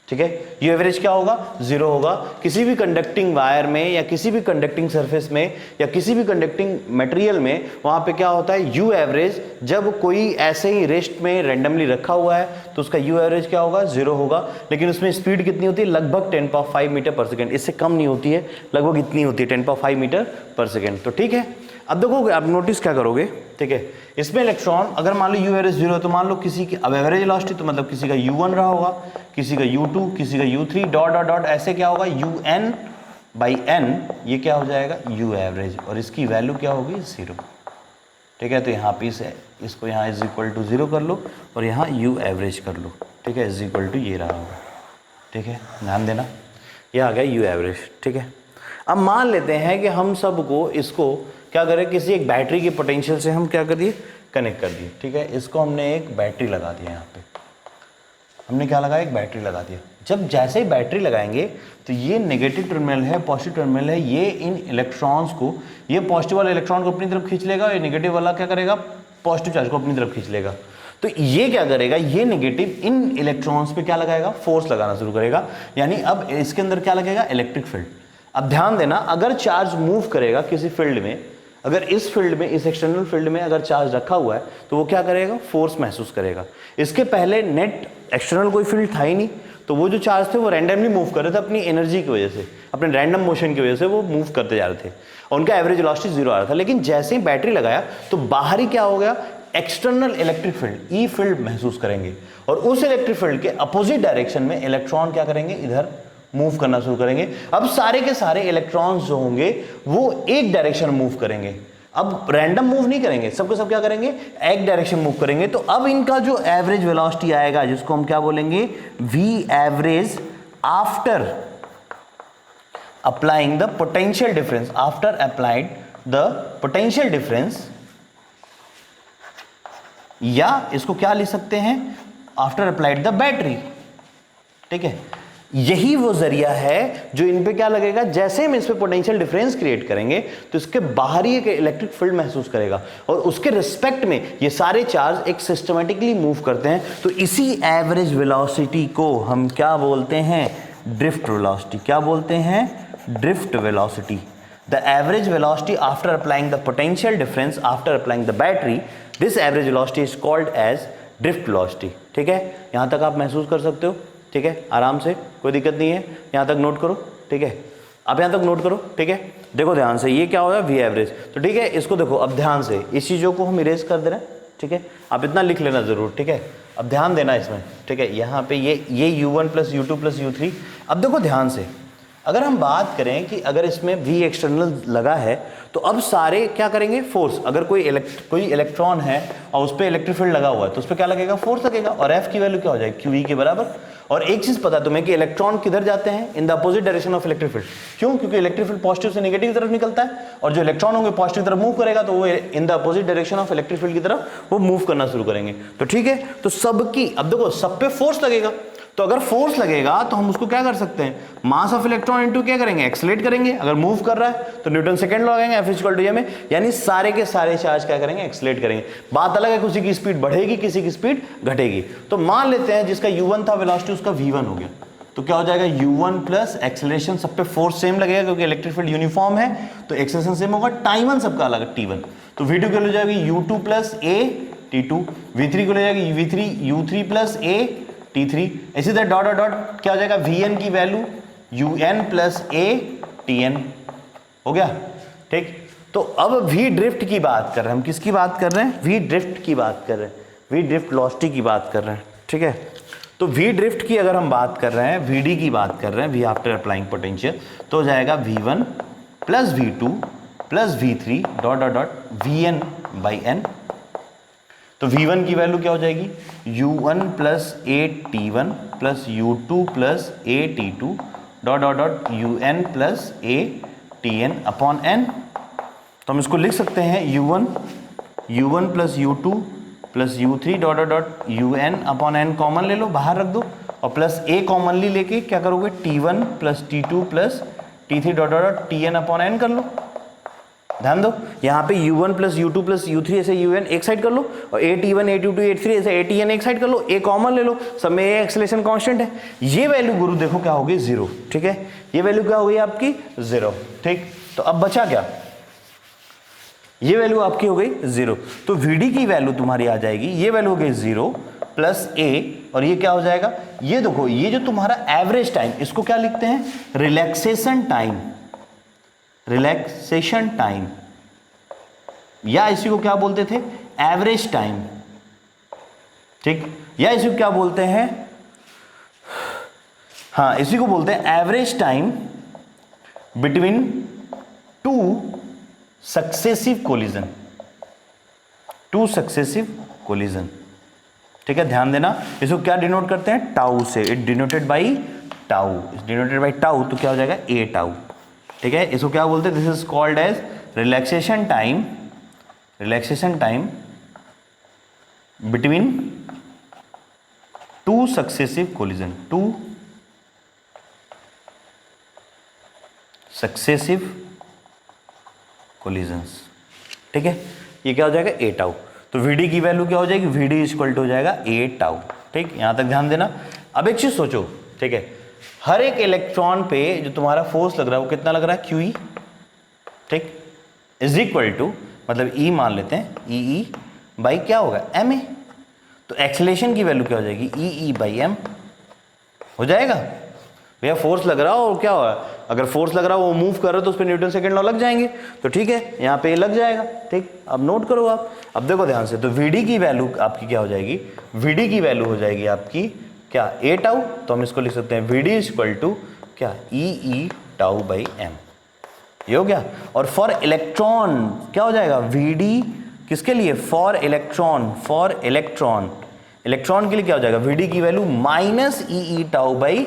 ठीक है। यू एवरेज क्या होगा 0 होगा। किसी भी कंडक्टिंग वायर में या किसी भी कंडक्टिंग सरफेस में या किसी भी कंडक्टिंग मटेरियल में वहां पे क्या होता है यू एवरेज, जब कोई ऐसे ही रेस्ट में रैंडमली रखा हुआ है तो उसका यू एवरेज क्या होगा 0 होगा। लेकिन उसमें स्पीड कितनी होती है लगभग 10⁵ मीटर पर सेकेंड, इससे कम नहीं होती है, लगभग इतनी होती है 10⁵ मीटर पर सेकेंड। तो ठीक है, अब देखो आप नोटिस क्या करोगे, ठीक है, इसमें इलेक्ट्रॉन अगर मान लो यू एवरेज 0 तो मान लो किसी की अब एवरेज वेलोसिटी तो मतलब किसी का u1 रहा होगा, किसी का u2, किसी का u3 डॉट डॉट डॉट ऐसे क्या होगा un/n, ये क्या हो जाएगा u एवरेज, और इसकी वैल्यू क्या होगी 0, ठीक है। तो यहाँ पे इसको यहाँ इज इक्वल टू 0 कर लो और यहाँ u एवरेज कर लो, ठीक है, इज इक्वल टू ये रहा होगा, ठीक है, ध्यान देना ये आ गया u एवरेज, ठीक है। अब मान लेते हैं कि हम सबको इसको क्या करें, किसी एक बैटरी के पोटेंशियल से हम क्या कर दिए, कनेक्ट कर दिए, ठीक है। इसको हमने एक बैटरी लगा दिया, यहाँ पे हमने क्या लगाया, एक बैटरी लगा दिया। जब जैसे ही बैटरी लगाएंगे तो ये नेगेटिव टर्मिनल है, पॉजिटिव टर्मिनल है, ये इन इलेक्ट्रॉन्स को, ये पॉजिटिव वाला इलेक्ट्रॉन को अपनी तरफ खींच लेगा और ये नेगेटिव वाला क्या करेगा, पॉजिटिव चार्ज को अपनी तरफ खींच लेगा। तो ये क्या करेगा, ये नेगेटिव इन इलेक्ट्रॉन्स पे क्या लगाएगा, फोर्स लगाना शुरू करेगा, यानी अब इसके अंदर क्या लगेगा, इलेक्ट्रिक फील्ड। अब ध्यान देना, अगर चार्ज मूव करेगा किसी फील्ड में, अगर इस फील्ड में, इस एक्सटर्नल फील्ड में अगर चार्ज रखा हुआ है तो वो क्या करेगा, फोर्स महसूस करेगा। इसके पहले नेट एक्सटर्नल कोई फील्ड था ही नहीं, तो वो जो चार्ज थे वो रैंडमली मूव कर रहे थे अपनी एनर्जी की वजह से, अपने रैंडम मोशन की वजह से वो मूव करते जा रहे थे और उनका एवरेज वेलोसिटी 0 आ रहा था। लेकिन जैसे ही बैटरी लगाया तो बाहरी क्या हो गया, एक्सटर्नल इलेक्ट्रिक फील्ड, ई फील्ड महसूस करेंगे और उस इलेक्ट्रिक फील्ड के अपोजिट डायरेक्शन में इलेक्ट्रॉन क्या करेंगे, इधर मूव करना शुरू करेंगे। अब सारे के सारे इलेक्ट्रॉन्स जो होंगे वो एक डायरेक्शन मूव करेंगे, अब रैंडम मूव नहीं करेंगे, सबके सब क्या करेंगे, एक डायरेक्शन मूव करेंगे। तो अब इनका जो एवरेज वेलोसिटी आएगा, जिसको हम क्या बोलेंगे, v average after applying the potential difference, after applied the potential difference, या इसको क्या लिख सकते हैं, आफ्टर अप्लाइड द बैटरी, ठीक है। यही वो जरिया है जो इन पे क्या लगेगा, जैसे हम इस पे पोटेंशियल डिफरेंस क्रिएट करेंगे तो इसके बाहरी एक इलेक्ट्रिक फील्ड महसूस करेगा और उसके रिस्पेक्ट में ये सारे चार्ज एक सिस्टमेटिकली मूव करते हैं। तो इसी एवरेज वेलोसिटी को हम क्या बोलते हैं, ड्रिफ्ट वेलोसिटी। क्या बोलते हैं, drift velocity. The average velocity after applying the potential difference after applying the battery, this average velocity is called as drift velocity, ठीक है। यहां तक आप महसूस कर सकते हो, ठीक है, आराम से, कोई दिक्कत नहीं है, यहाँ तक नोट करो, ठीक है, आप यहाँ तक नोट करो, ठीक है। देखो ध्यान से, ये क्या होगा, वी एवरेज, तो ठीक है, इसको देखो अब ध्यान से, इस चीज़ों को हम इरेज कर दे रहे हैं, ठीक है, आप इतना लिख लेना जरूर, ठीक है। अब ध्यान देना इसमें, ठीक है, यहाँ पे ये u1 plus u2 plus u3। अब देखो ध्यान से, अगर हम बात करें कि अगर इसमें v एक्सटर्नल लगा है तो अब सारे क्या करेंगे, फोर्स, अगर कोई इलेक्ट्रॉन है और उस पर इलेक्ट्रिक फील्ड लगा हुआ है तो उस पर क्या लगेगा, फोर्स लगेगा, और f की वैल्यू क्या हो जाएगी, qe के बराबर। और एक चीज पता तुम्हें कि इलेक्ट्रॉन किधर जाते हैं, in the opposite direction of electric field. क्यों, क्योंकि इलेक्ट्रिक फील्ड पॉजिटिव से नेगेटिव की तरफ निकलता है और जो इलेक्ट्रॉन होंगे पॉजिटिव की तरफ मूव करेगा तो वो in the opposite direction of electric field की तरफ वो मूव करना शुरू करेंगे। तो ठीक है, तो सबकी, अब देखो सब पे फोर्स लगेगा, तो अगर फोर्स लगेगा तो हम उसको क्या कर सकते हैं, मास ऑफ इलेक्ट्रॉन इनटू क्या करेंगे, एक्सेलरेट करेंगे। अगर मूव कर रहा है तो न्यूटन सेकंड लॉ लगाएंगे, F=ma में, यानी सारे के सारे चार्ज क्या करेंगे, एक्सेलरेट करेंगे। बात अलग है, किसी की स्पीड बढ़ेगी, किसी की स्पीड घटेगी। तो मान लेते हैं जिसका u1 था वेलोसिटी, उसका v1 हो गया, तो क्या हो जाएगा, u1 प्लस एक्सेलरेशन, सब पे फोर्स सेम लगेगा क्योंकि इलेक्ट्रिक फील्ड यूनिफॉर्म है, तो एक्सेलरेशन सेम होगा, टाइम 1 सबका अलग है, t1। तो v2 की हो जाएगी u2 plus a t2, v3 को ले जाएगी v3 u3 plus a t3, इसी तरह डॉट डॉट क्या हो जाएगा, vn की value un plus a tn हो गया, ठीक। तो अब v ड्रिफ्ट की बात कर रहे हैं हम, किसकी बात कर रहे हैं, v ड्रिफ्ट की बात कर रहे हैं, v ड्रिफ्ट वेलोसिटी की बात कर रहे हैं, ठीक है। तो v ड्रिफ्ट की अगर हम बात कर रहे हैं, vd की बात कर रहे हैं, v आफ्टर अप्लाइंग पोटेंशियल, तो हो जाएगा v1 plus v2 plus v3 dot dot dot vn by n। तो v1 की वैल्यू क्या हो जाएगी, u1 plus a t1 plus u2 plus a t2 dot dot dot un plus a tn upon n। तो हम इसको लिख सकते हैं u1 plus u2 plus u3 dot dot dot un upon n common ले लो, बाहर रख दो, और प्लस a कॉमनली लेके क्या करोगे, t1 plus t2 plus t3 dot dot dot tn upon n कर लो। ध्यान दो, यहाँ पे u1 plus u2 plus u3 ऐसे un एक साइड कर लो, और a_t1 a_t2 a_t3 ऐसे a_tn एक साइड कर लो, a कॉमन ले लो, सब में एक्सेलरेशन कांस्टेंट है। ये वैल्यू गुरु देखो क्या होगी, 0, ठीक है, ये वैल्यू क्या होगी आपकी 0, ठीक। तो अब बचा क्या, ये वैल्यू आपकी हो गई 0, तो vd की वैल्यू तुम्हारी आ जाएगी, ये वैल्यू हो गई 0 प्लस a, और ये क्या हो जाएगा, ये देखो, ये जो तुम्हारा एवरेज टाइम, इसको क्या लिखते हैं, रिलैक्सेशन टाइम, रिलैक्सेशन टाइम, या इसी को क्या बोलते थे, एवरेज टाइम, ठीक, या इसी को क्या बोलते हैं, हाँ इसी को बोलते हैं average time between two successive collision, two successive collision, ठीक है। ध्यान देना, इसको क्या डिनोट करते हैं, टाउ से, it denoted by tau, denoted by tau, तो क्या हो जाएगा, ए टाउ, ठीक है। इसको क्या बोलते हैं, this is called age relaxation time, relaxation time between two successive collision, two successive collisions, ठीक है। ये क्या हो जाएगा, ए टाउ, तो वीडी की वैल्यू क्या हो जाएगी, वीडी इक्वल टू हो जाएगा ए टाउ, ठीक, यहां तक ध्यान देना। अब एक चीज सोचो, ठीक है, हर एक इलेक्ट्रॉन पे जो तुम्हारा फोर्स लग रहा है वो कितना लग रहा है, QE, ठीक, इज इक्वल टू, मतलब E मान लेते हैं, EE बाई क्या होगा, MA, तो एक्सेलेरेशन की वैल्यू क्या हो जाएगी, EE बाई M हो जाएगा। भैया फोर्स लग रहा हो और क्या हो रहा है, अगर फोर्स लग रहा हो वो मूव कर रहा है तो उस पर न्यूटन सेकंड लॉ लग जाएंगे, तो ठीक है यहाँ पे लग जाएगा, ठीक। अब नोट करो आप, अब देखो ध्यान से, तो VD की वैल्यू आपकी क्या हो जाएगी, VD की वैल्यू हो जाएगी आपकी क्या, ए टाउ, तो हम इसको लिख सकते हैं VD इक्वल टू क्या, EE टाउ बाई M, ये हो गया। और फॉर इलेक्ट्रॉन क्या हो जाएगा, VD किसके लिए, for electron, for electron, electron के लिए क्या हो जाएगा, VD की value minus EE tau by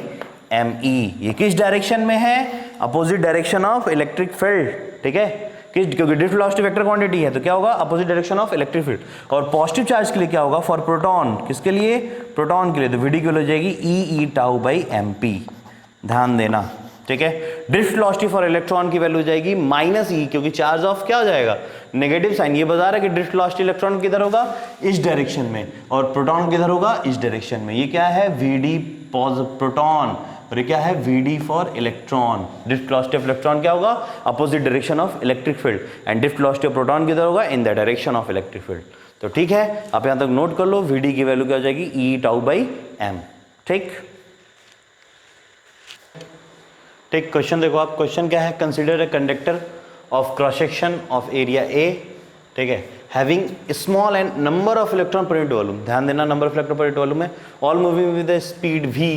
ME, ये किस डायरेक्शन में है, opposite direction of electric field, ठीक है, क्योंकि ड्रिफ्ट वेलोसिटी वेक्टर क्वांटिटी है तो क्या होगा, opposite direction of electric field. और पॉजिटिव चार्ज के लिए क्या होगा, फॉर प्रोटॉन, किसके लिए, प्रोटॉन के लिए, तो VD की वैल्यू हो जाएगी EE टाउ बाई MP, ध्यान देना, ठीक है। ड्रिफ्ट वेलोसिटी फॉर इलेक्ट्रॉन की वैल्यू हो जाएगी माइनस E, क्योंकि चार्ज ऑफ क्या हो जाएगा, नेगेटिव साइन, ये बता रहा है कि ड्रिफ्ट वेलोसिटी इलेक्ट्रॉन किधर होगा, इस डायरेक्शन में, और प्रोटॉन किधर होगा, इस डायरेक्शन में। ये क्या है, VD प्रोटॉन, और ये क्या है, VD for electron, drift velocity of electron क्या होगा, opposite direction of electric field, and drift velocity of proton किधर होगा, in the direction of electric field. तो ठीक है, आप यहां तक नोट कर लो, VD की वैल्यू क्या हो जाएगी, E टाउ बाई M, ठीक। ठीक, क्वेश्चन देखो आप, क्वेश्चन क्या है, consider a conductor of cross section of area A, ठीक है, having small n number of electron per unit volume, ध्यान देना number of electron per unit volume है, all moving with the speed V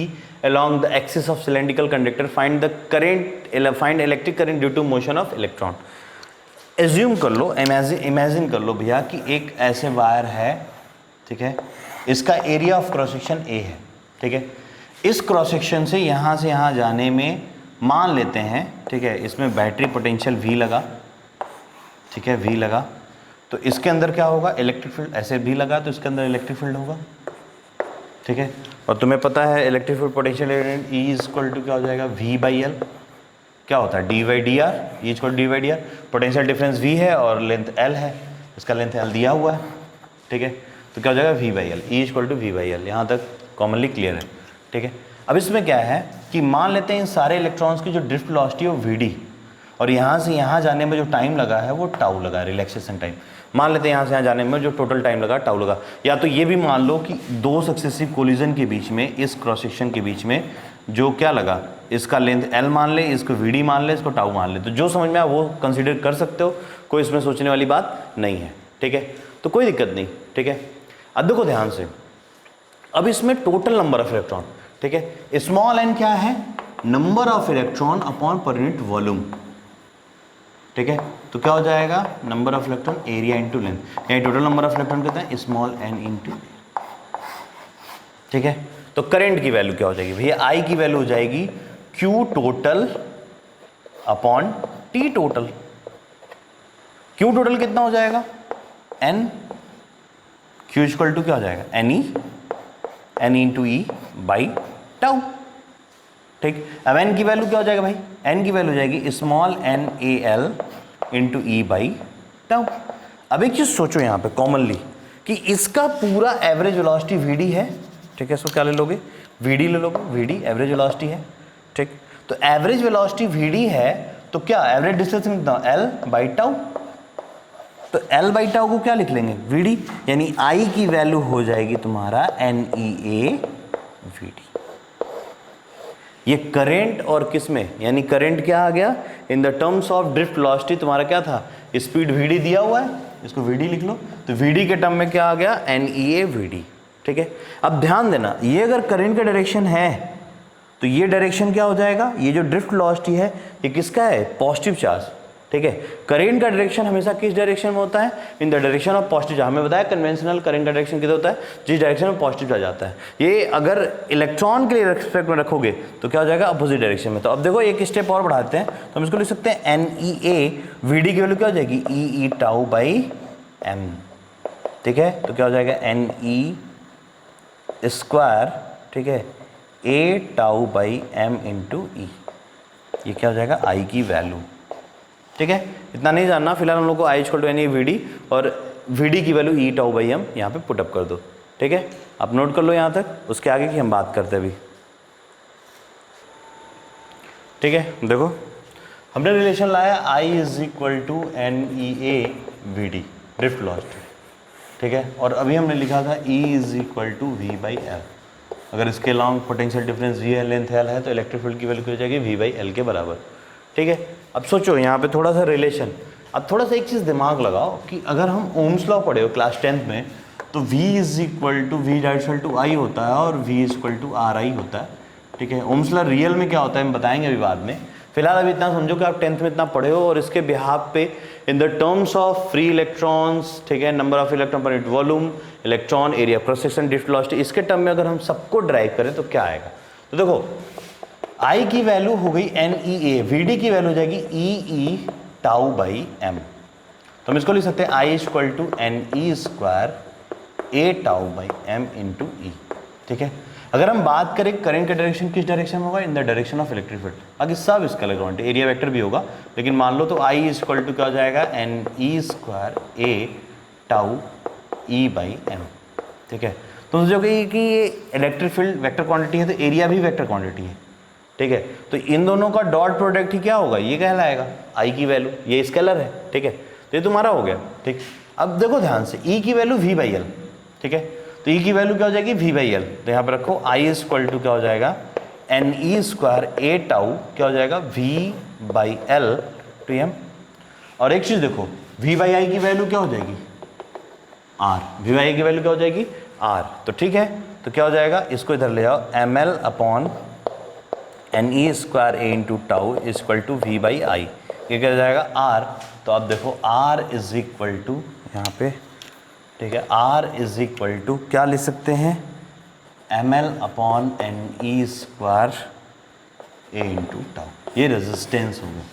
along the axis of cylindrical conductor, find the current, find electric current due to motion of electron। Assume कर लो, imagine कर लो भैया कि एक ऐसे wire है, ठीक है, इसका area of cross section A है, ठीक है, इस क्रॉस सेक्शन से यहाँ जाने में मान लेते हैं, ठीक है, इसमें बैटरी पोटेंशियल V लगा, ठीक है, V लगा, तो इसके अंदर क्या होगा, इलेक्ट्रिक फील्ड, ऐसे V लगा तो इसके अंदर इलेक्ट्रिक फील्ड होगा, ठीक है। और तुम्हें पता है electric field potential E is equal to क्या हो जाएगा, V बाई L, क्या होता है, D by D R, E equal to D by D R, potential difference V है और लेंथ L है, इसका लेंथ L दिया हुआ है, ठीक है, तो क्या हो जाएगा, V by L, E equal to V by L, यहाँ तक कॉमनली क्लियर है, ठीक है। अब इसमें क्या है कि मान लेते हैं इन सारे इलेक्ट्रॉन्स की जो ड्रिफ्ट वेलोसिटी है वो VD, और यहाँ से यहाँ जाने में जो टाइम लगा है वो टाउ लगा, रिलैक्सेशन टाइम, मान लेते हैं यहाँ से यहाँ जाने में जो टोटल टाइम लगा टाउ लगा। या तो ये भी मान लो कि दो सक्सेसिव कोलिजन के बीच में, इस क्रॉस सेक्शन के बीच में जो क्या लगा, इसका लेंथ L मान ले, इसको VD मान ले, इसको टाउ मान ले, तो जो समझ में आए वो कंसीडर कर सकते हो, कोई इसमें सोचने वाली बात नहीं है, ठीक है, तो कोई दिक्कत नहीं, ठीक है। अब देखो ध्यान से, अब इसमें टोटल नंबर ऑफ इलेक्ट्रॉन, ठीक है, स्मॉल n क्या है, नंबर ऑफ इलेक्ट्रॉन अपॉन पर यूनिट वॉल्यूम, ठीक है, तो क्या हो जाएगा, number of electron area into length, यानी टोटल नंबर ऑफ इलेक्ट्रॉन कहते हैं स्मॉल n इंटू, ठीक है। तो करंट की वैल्यू क्या हो जाएगी भैया, I की वैल्यू हो जाएगी Q total upon T total, Q total कितना हो जाएगा, N, Q इक्वल टू क्या हो जाएगा, N into E by tau, ठीक। अब N की वैल्यू क्या हो जाएगा भाई, N की वैल्यू हो जाएगी small n a l into E by tau. अब एक चीज सोचो यहाँ पे कॉमनली कि इसका पूरा एवरेज वेलोसिटी VD है, ठीक है, इसको क्या ले लोगे, VD ले लोगे, VD एवरेज वेलोसिटी है, ठीक। तो एवरेज वेलोसिटी VD है तो क्या एवरेज डिस्टेंस कितना, L बाई टाउ, तो L बाई टाउ को क्या लिख लेंगे, VD, यानी I की वैल्यू हो जाएगी तुम्हारा NEA VD। ये करंट और किस में, यानी करंट क्या आ गया, इन the terms of drift velocity तुम्हारा क्या था, स्पीड VD दिया हुआ है, इसको VD लिख लो, तो VD के टर्म में क्या आ गया, NEA VD। ठीक है, अब ध्यान देना, ये अगर करंट का डायरेक्शन है तो ये डायरेक्शन क्या हो जाएगा, ये जो ड्रिफ्ट वेलोसिटी है ये किसका है, पॉजिटिव चार्ज। ठीक है, करंट का डायरेक्शन हमेशा किस डायरेक्शन में होता है, in the direction of positive charge. हमें बताया कन्वेंशनल करंट का डायरेक्शन किधर होता है, जिस डायरेक्शन में पॉजिटिव चार्ज आता है। ये अगर इलेक्ट्रॉन के लिए रेस्पेक्ट में रखोगे तो क्या हो जाएगा, अपोजिट डायरेक्शन में। तो अब देखो एक स्टेप और बढ़ाते हैं, तो हम इसको लिख सकते हैं NEA VD की वैल्यू क्या हो जाएगी, EE टाउ बाई M। ठीक है, तो क्या हो जाएगा NE स्क्वायर, ठीक है, A tau by M into E। ये क्या हो जाएगा, I की वैल्यू। ठीक है, इतना नहीं जानना फिलहाल हम लोग को I equal to NE VD और VD की value E tau by M यहाँ पे पुटअप कर दो। ठीक है, आप नोट कर लो यहाँ तक, उसके आगे की हम बात करते हैं अभी। ठीक है, देखो हमने रिलेशन लाया I is equal to NEA VD drift velocity. ठीक है, और अभी हमने लिखा था E is equal to V by L। अगर इसके लॉन्ग पोटेंशियल डिफरेंस V है, लेंथ L है, तो इलेक्ट्रिक फील्ड की वैल्यू क्या हो जाएगी, V बाई L के बराबर। ठीक है, अब सोचो यहाँ पे थोड़ा सा रिलेशन, अब थोड़ा सा एक चीज़ दिमाग लगाओ कि अगर हम ओम्स लॉ पढ़े हो क्लास 10th में, तो V is equal to V डाइवर्सल टू I होता है और V is equal to RI होता है। ठीक है, ओम्स लॉ रियल में क्या होता है हम बताएंगे अभी बाद में। फिलहाल अभी इतना समझो कि आप 10th में इतना पढ़े हो, और इसके बिहाफ पे इन the terms of free electrons, ठीक है, number of electron per unit volume, electron area, cross section, drift velocity, इसके टर्म में अगर हम सबको ड्राइव करें तो क्या आएगा। तो देखो I की वैल्यू हो गई NEA, VD की वैल्यू हो जाएगी EE टाउ बाई M। तो हम इसको लिख सकते हैं I equal to NE square A tau by M into E। ठीक है, अगर हम बात करें करंट का डायरेक्शन किस डायरेक्शन में होगा, in the direction of electric field. बाकी सब इसका अलग एरिया वेक्टर भी होगा, लेकिन मान लो तो I इक्वल टू क्या हो जाएगा, NE square A tau E by M। ठीक है, तो सोचोगे कि ये इलेक्ट्रिक फील्ड वेक्टर क्वांटिटी है तो एरिया भी वेक्टर क्वांटिटी है। ठीक है, तो इन दोनों का डॉट प्रोडक्ट ही क्या होगा, ये कहलाएगा I की वैल्यू, ये स्केलर है। ठीक है, तो ये तुम्हारा हो गया। ठीक, अब देखो ध्यान से, E की वैल्यू V बाई L। ठीक है, तो E की वैल्यू क्या हो जाएगी, V बाई L। तो यहाँ पे रखो I इक्वल टू क्या हो जाएगा, NE स्क्वायर A टाउ क्या हो जाएगा, V by L to M। और एक चीज़ देखो, V बाई I की वैल्यू क्या हो जाएगी, R। V बाई I की वैल्यू क्या हो जाएगी, R। तो ठीक है, तो क्या हो जाएगा, इसको इधर ले जाओ, ML upon NE square A into tau equal to V by I। ये क्या हो जाएगा, R। तो अब देखो R इज इक्वल टू यहाँ पे, ठीक है, R इज इक्वल टू क्या लिख सकते हैं, ML upon NE square A into tau. ये रेजिस्टेंस हो गया।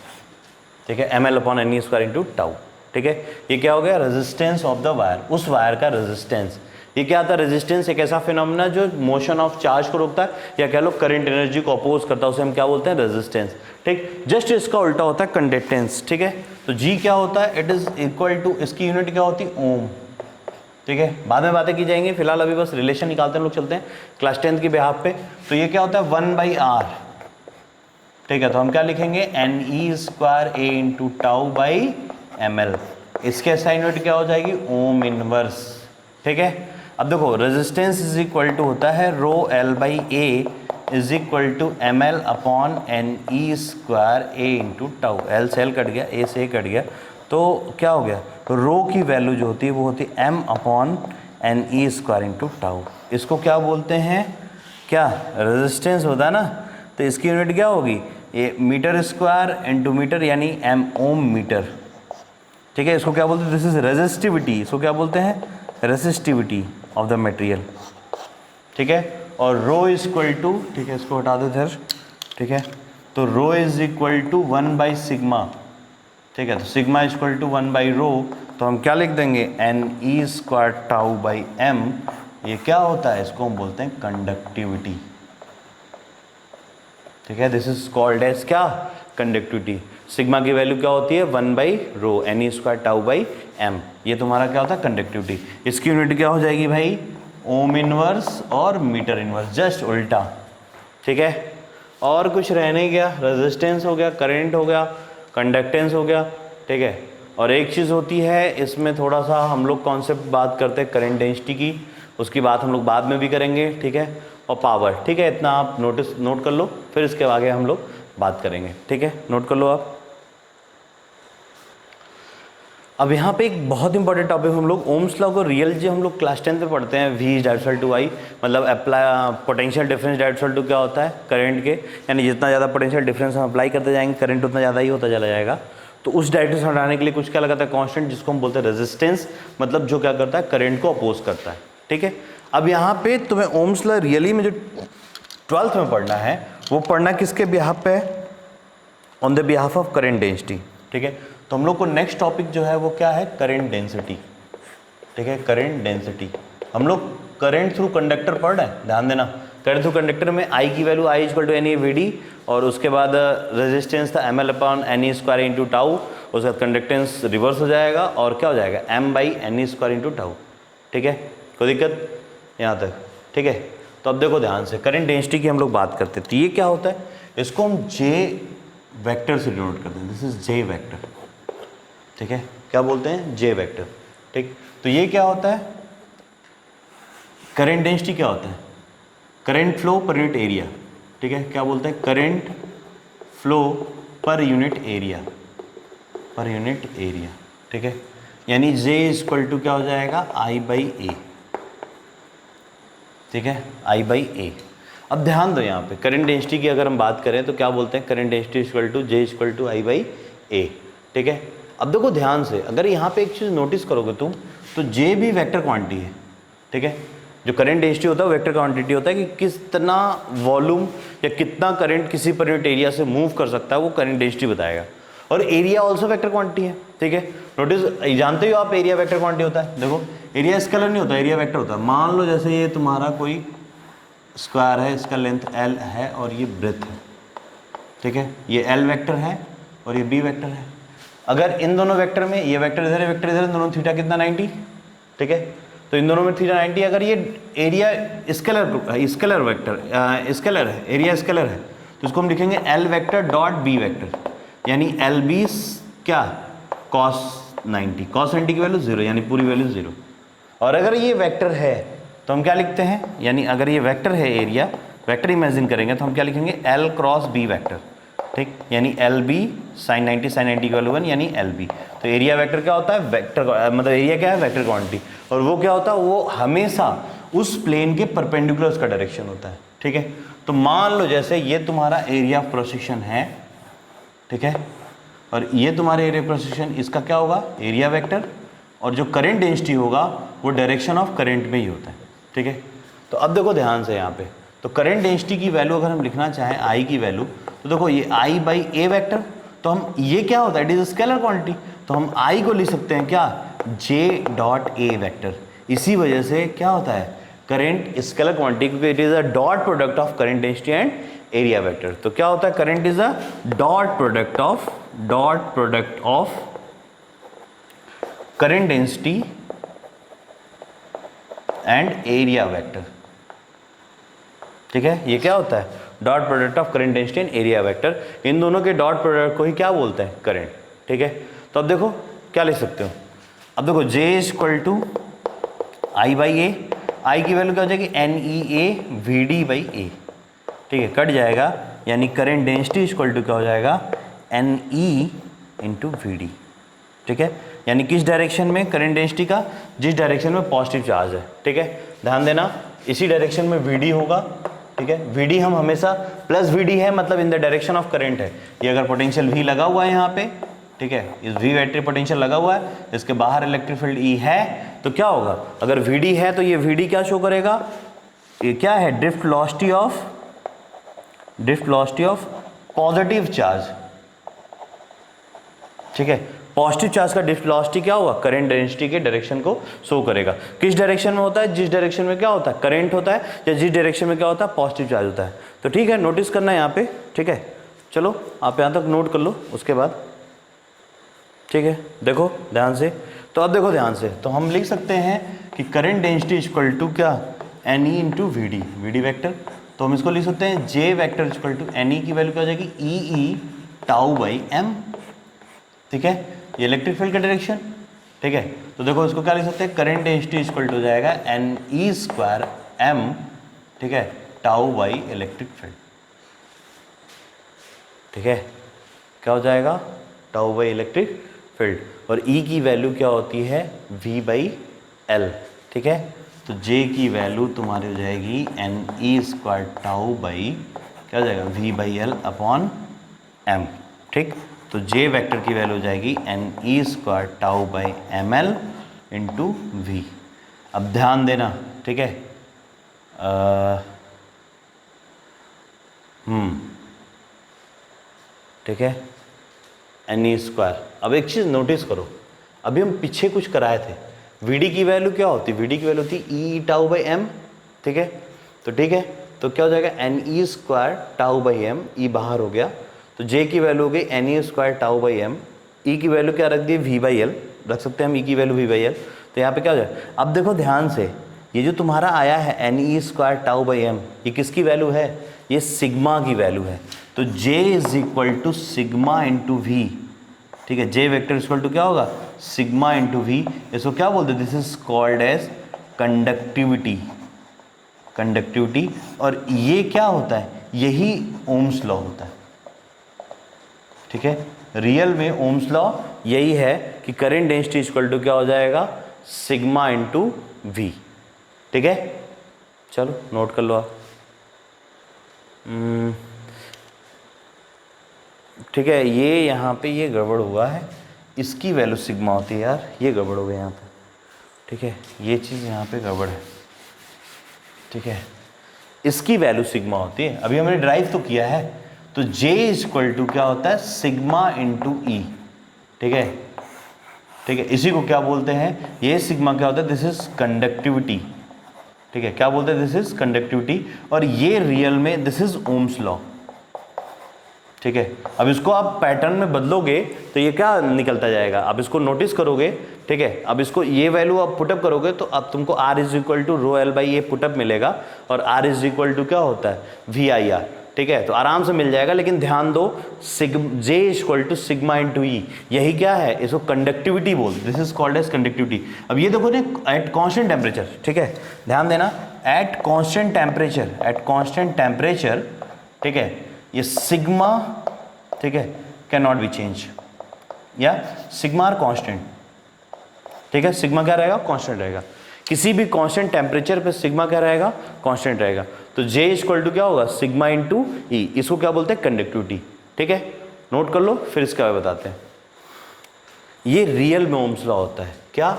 ठीक है, ML upon NE square into tau. ठीक है, ये क्या हो गया, रेजिस्टेंस ऑफ द वायर, उस वायर का रेजिस्टेंस। ये क्या आता है, रेजिस्टेंस एक ऐसा फिनोमेना जो मोशन ऑफ चार्ज को रोकता है, या कह लो करंट एनर्जी को अपोज करता है, उसे हम क्या बोलते हैं, रेजिस्टेंस। ठीक, जस्ट इसका उल्टा होता है कंडक्टेंस। ठीक है, तो G क्या होता है, इट इज इक्वल टू, इसकी यूनिट क्या होती है, ओम। ठीक है, बाद में बातें की जाएंगी, फिलहाल अभी बस रिलेशन निकालते हैं लोग, चलते हैं क्लास 10th की बिहाफ पे। तो ये क्या होता है, 1/r। ठीक है, तो हम क्या लिखेंगे, NE square A into tau by ML। इसके साइन यूनिट क्या हो जाएगी, ओम इनवर्स। ठीक है, अब देखो रेजिस्टेंस इज इक्वल टू होता है rho L by A is equal to ML upon NE square A into tau. L से L कट गया, A से A कट गया, तो क्या हो गया, रो की वैल्यू जो होती है वो होती है M upon NE square into tau. इसको क्या बोलते हैं, क्या रेजिस्टेंस होता है ना, तो इसकी यूनिट क्या होगी, ये मीटर स्क्वायर इंटू मीटर, यानी M ओम मीटर। ठीक है, इसको क्या बोलते हैं, दिस इज रेजिस्टिविटी। इसको क्या बोलते हैं, रेजिस्टिविटी ऑफ द मटेरियल। ठीक है, और रो इज इक्वल टू, ठीक है, इसको हटा दो इधर। ठीक है, तो rho is equal to 1 by sigma. ठीक है, तो sigma is equal to 1 by rho, तो हम क्या लिख देंगे, NE square tau by M। ये क्या होता है, इसको हम बोलते हैं कंडक्टिविटी। ठीक है, दिस इज कॉल्ड एज क्या, कंडक्टिविटी। सिग्मा की वैल्यू क्या होती है, 1 by row, NE square tau by M। ये तुम्हारा क्या होता है, कंडक्टिविटी। इसकी यूनिट क्या हो जाएगी भाई, ओम इनवर्स और मीटर इनवर्स, जस्ट उल्टा। ठीक है, और कुछ रह नहीं गया, रेजिस्टेंस हो गया, करंट हो गया, कंडक्टेंस हो गया। ठीक है, और एक चीज़ होती है इसमें, थोड़ा सा हम लोग कॉन्सेप्ट बात करते हैं करंट डेंसिटी की, उसकी बात हम लोग बाद में भी करेंगे। ठीक है, और पावर। ठीक है, इतना आप नोट कर लो, फिर इसके आगे हम लोग बात करेंगे। ठीक है, नोट कर लो आप। अब यहाँ पे एक बहुत इंपॉर्टेंट टॉपिक हम लोग ओम्स लॉ को रियल जो हम लोग क्लास 10 में पढ़ते हैं, V डाइवर्सल टू I, मतलब अप्लाई पोटेंशियल डिफरेंस डाइवर्सल टू क्या होता है करंट के, यानी जितना ज़्यादा पोटेंशियल डिफरेंस हम अप्लाई करते जाएंगे करंट उतना ज़्यादा ही होता चला जाएगा। तो उस डायरेक्शन से हटाने के लिए कुछ क्या लगाता है कांस्टेंट, जिसको हम बोलते हैं रेजिस्टेंस, मतलब जो क्या करता है करंट को अपोज करता है। ठीक है, अब यहाँ पे तुम्हें ओम्स लॉ रियली में जो 12th में पढ़ना है वो पढ़ना किसके बिहाफ पे है, on the behalf of current density. ठीक है, तो हम लोग को नेक्स्ट टॉपिक जो है वो क्या है करंट डेंसिटी। ठीक है, करंट डेंसिटी हम लोग करंट थ्रू कंडक्टर पढ़ रहे हैं, ध्यान देना। करंट थ्रू कंडक्टर में I की value I equal to N E V D, और उसके बाद रेजिस्टेंस था ml upon N E square into tau, उसके बाद कंडक्टेंस रिवर्स हो जाएगा और क्या हो जाएगा m by N E square into tau. ठीक है, कोई दिक्कत यहाँ तक? ठीक है, तो अब देखो ध्यान से, करंट डेंसिटी की हम लोग बात करते हैं तो ये क्या होता है, इसको हम J वेक्टर से डिनोट करते हैं, दिस इज J वेक्टर। ठीक है, क्या बोलते हैं J वेक्टर। ठीक, तो ये क्या होता है, करंट डेंसिटी क्या होता है, current flow per unit area. ठीक है, क्या बोलते हैं current flow per unit area, per unit area. ठीक है, यानी J इक्वल टू क्या हो जाएगा I बाई ए। ठीक है, I बाई ए। अब ध्यान दो यहाँ पे करंट डेंसिटी की अगर हम बात करें तो क्या बोलते हैं current density equal to J equal to I by A. ठीक है, अब देखो ध्यान से, अगर यहाँ पे एक चीज़ नोटिस करोगे तुम तो J भी वेक्टर क्वांटिटी है। ठीक है, जो करंट डेंसिटी होता है वो वेक्टर क्वांटिटी होता है कि कितना वॉल्यूम या कितना करंट किसी पर यूनिट एरिया से मूव कर सकता है, वो करंट डेंसिटी बताएगा। और एरिया ऑल्सो वेक्टर क्वांटिटी है। ठीक है, नोटिस, जानते हो आप एरिया वेक्टर क्वांटिटी होता है। देखो एरिया स्केलर नहीं होता, एरिया वेक्टर होता है। मान लो जैसे ये तुम्हारा कोई स्क्वायर है, इसका लेंथ L है और ये ब्रेथ है। ठीक है, ये L वेक्टर है और ये B वेक्टर है। अगर इन दोनों वेक्टर में ये वेक्टर इधर है, वेक्टर इधर है, दोनों थीटा कितना 90। ठीक है, तो इन दोनों में थीटा 90। अगर ये एरिया स्केलर वेक्टर स्केलर है, एरिया स्केलर है, तो इसको हम लिखेंगे L vector dot B vector, यानी LB क्या cos 90, cos 90 की वैल्यू 0, यानी पूरी वैल्यू 0। और अगर ये वेक्टर है तो हम क्या लिखते हैं, यानी अगर ये वेक्टर है एरिया वेक्टर इमेजिन करेंगे तो हम क्या लिखेंगे L क्रॉस B वेक्टर। ठीक, यानी LB sin 90 की वैल्यू 1, यानी LB। तो एरिया वेक्टर क्या होता है, वेक्टर मतलब एरिया क्या है वेक्टर क्वांटिटी, और वो क्या होता है, वो हमेशा उस प्लेन के परपेंडिकुलर उसका डायरेक्शन होता है। ठीक है, तो मान लो जैसे ये तुम्हारा एरिया ऑफ क्रॉस सेक्शन है। ठीक है, और ये तुम्हारा एरिया ऑफ क्रॉस सेक्शन, इसका क्या होगा एरिया वेक्टर, और जो करंट डेंसिटी होगा वो डायरेक्शन ऑफ करंट में ही होता है। ठीक है, तो अब देखो ध्यान से यहाँ पे, तो करंट डेंसिटी की वैल्यू अगर हम लिखना चाहें I की वैल्यू, तो देखो ये I बाई ए वेक्टर, तो हम ये क्या होता है इट इज स्केलर क्वांटिटी, तो हम I को लिख सकते हैं क्या J डॉट ए वेक्टर। इसी वजह से क्या होता है करंट स्केलर क्वांटिटी, क्योंकि it is a dot product of current density and area vector. तो क्या होता है current is a dot product of current density and area vector. ठीक है, ये क्या होता है dot product of current density and area vector. इन दोनों के डॉट प्रोडक्ट को ही क्या बोलते हैं करंट। ठीक है, तो अब देखो क्या लिख सकते हो, अब देखो J equal to I by A, I की वैल्यू क्या हो जाएगी NEA VD बाई ए। ठीक है, कट जाएगा, यानी करंट डेंसिटी इक्वल टू क्या हो जाएगा NE इंटू VD। ठीक है, यानी किस डायरेक्शन में करंट डेंसिटी का, जिस डायरेक्शन में पॉजिटिव चार्ज है। ठीक है, ध्यान देना इसी डायरेक्शन में VD होगा। ठीक है, VD हम हमेशा प्लस VD है, मतलब in the direction of current है। ये अगर पोटेंशियल V लगा हुआ है यहाँ पे, ठीक है, इस V वेक्टर पोटेंशियल लगा हुआ है, इसके बाहर इलेक्ट्रिक फील्ड E है, तो क्या होगा अगर VD है तो ये VD क्या शो करेगा, ये क्या है drift velocity of positive charge. ठीक है, पॉजिटिव चार्ज का ड्रिफ्ट वेलोसिटी क्या होगा करंट डेंसिटी के डायरेक्शन को शो करेगा। किस डायरेक्शन में होता है, जिस डायरेक्शन में क्या होता है करंट होता है, या जिस डायरेक्शन में क्या होता है पॉजिटिव चार्ज होता है। तो ठीक है, नोटिस करना है यहाँ पे। ठीक है, चलो आप यहाँ तक नोट कर लो उसके बाद। ठीक है, देखो ध्यान से, तो अब देखो ध्यान से, तो हम लिख सकते हैं कि करंट डेंसिटी इक्वल टू क्या NE इंटू VD वेक्टर। तो हम इसको लिख सकते हैं J vector equal to NE की वैल्यू क्या हो जाएगी EE टाउ बाई M। ठीक है, ये इलेक्ट्रिक फील्ड का डायरेक्शन। ठीक है, तो देखो इसको क्या लिख सकते हैं करंट डेंसिटी इक्वल टू जाएगा NE स्क्वायर M। ठीक है, टाउ बाई इलेक्ट्रिक फील्ड। ठीक है, क्या हो जाएगा टाउ बाई इलेक्ट्रिक फील्ड, और ई की वैल्यू क्या होती है v/l, ठीक है। तो जे की वैल्यू तुम्हारी हो जाएगी NE² टाउ बाई क्या हो जाएगा v/l/m, ठीक। तो जे वेक्टर की वैल्यू हो जाएगी NE² tau by ml into v। अब ध्यान देना, ठीक है। ठीक है, NE²। अब एक चीज़ नोटिस करो, अभी हम पीछे कुछ कराए थे, VD की वैल्यू क्या होती, VD की वैल्यू होती E टाउ बाई m, ठीक है। तो ठीक है, तो क्या हो जाएगा NE² tau by m, E बाहर हो गया, तो J की वैल्यू हो गई NE² tau by m, E की वैल्यू क्या रख दी v/l, रख सकते हैं हम E की वैल्यू v/l। तो यहाँ पे क्या हो जाए, अब देखो ध्यान से, ये जो तुम्हारा आया है NE² टाउ बाई m, ये किसकी वैल्यू है, ये सिग्मा की वैल्यू है। तो J is equal to sigma into v, ठीक है। J वेक्टर इक्वल टू क्या होगा, सिग्मा इंटू v। इसको क्या बोलते हैं, this is called as conductivity, conductivity. और ये क्या होता है, यही ओम्स लॉ होता है, ठीक है। रियल में ओम्स लॉ यही है कि करंट डेंसिटी इक्वल टू क्या हो जाएगा, सिग्मा इंटू v, ठीक है। चलो नोट कर लो आप। ठीक है, ये यहाँ पे ये गड़बड़ हुआ है, इसकी वैल्यू सिग्मा होती है यार, ये गड़बड़ हो गई यहाँ पे, ठीक है। ये चीज़ यहाँ पे गड़बड़ है, ठीक है। इसकी वैल्यू सिग्मा होती है, अभी हमने ड्राइव तो किया है। तो J इक्वल टू क्या होता है, सिग्मा इंटू E, ठीक है, ठीक है। इसी को क्या बोलते हैं, ये सिग्मा क्या होता है, दिस इज कंडक्टिविटी, ठीक है। क्या बोलते हैं, दिस इज कंडक्टिविटी, और ये रियल में दिस इज ओम्स लॉ, ठीक है। अब इसको आप पैटर्न में बदलोगे तो ये क्या निकलता जाएगा, अब इसको नोटिस करोगे, ठीक है। अब इसको ये वैल्यू आप पुटअप करोगे तो अब तुमको R is equal to rho L by ये पुटअप मिलेगा, और R इज इक्वल टू क्या होता है VIR, ठीक है। तो आराम से मिल जाएगा, लेकिन ध्यान दो J equal to sigma into E, यही क्या है, इसको कंडक्टिविटी बोल, this is called as conductivity. अब ये देखो ना, एट कॉन्स्टेंट टेम्परेचर, ठीक है, ध्यान देना, at constant temperature, at constant temperature, ठीक है, ये सिग्मा, ठीक है, कैन नॉट बी चेंज, या सिग्मा आर कांस्टेंट, ठीक है। सिग्मा क्या रहेगा, कांस्टेंट रहेगा, किसी भी कांस्टेंट टेम्परेचर पे सिग्मा क्या रहेगा, कांस्टेंट रहेगा। तो J इक्वल टू क्या होगा, सिग्मा इंटू E, इसको क्या बोलते हैं, कंडक्टिविटी, ठीक है। नोट कर लो, फिर इसके बाद बताते हैं। ये रियल में ओम्स लॉ होता है, क्या,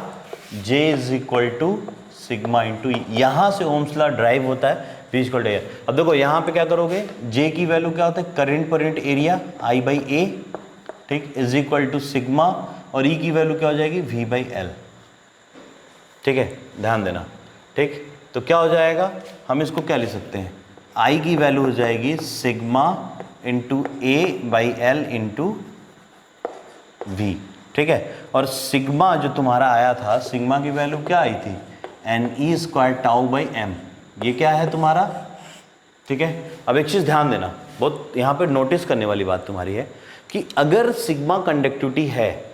J is equal to sigma into E, यहां से ओम्स लॉ ड्राइव होता है, V इक्वल टू एयर। अब देखो यहाँ पे क्या करोगे, J की वैल्यू क्या होता है, current per unit area I/A, ठीक, इज इक्वल टू सिग्मा, और E की वैल्यू क्या हो जाएगी V/L, ठीक है, ध्यान देना, ठीक। तो क्या हो जाएगा, हम इसको क्या लिख सकते हैं, I की वैल्यू हो जाएगी sigma into A/L into V, ठीक है। और सिग्मा जो तुम्हारा आया था, सिग्मा की वैल्यू क्या आई थी, NE² टाउ बाई m, ये क्या है तुम्हारा, ठीक है। अब एक चीज़ ध्यान देना, बहुत यहाँ पे नोटिस करने वाली बात तुम्हारी है कि अगर सिग्मा कंडक्टिविटी है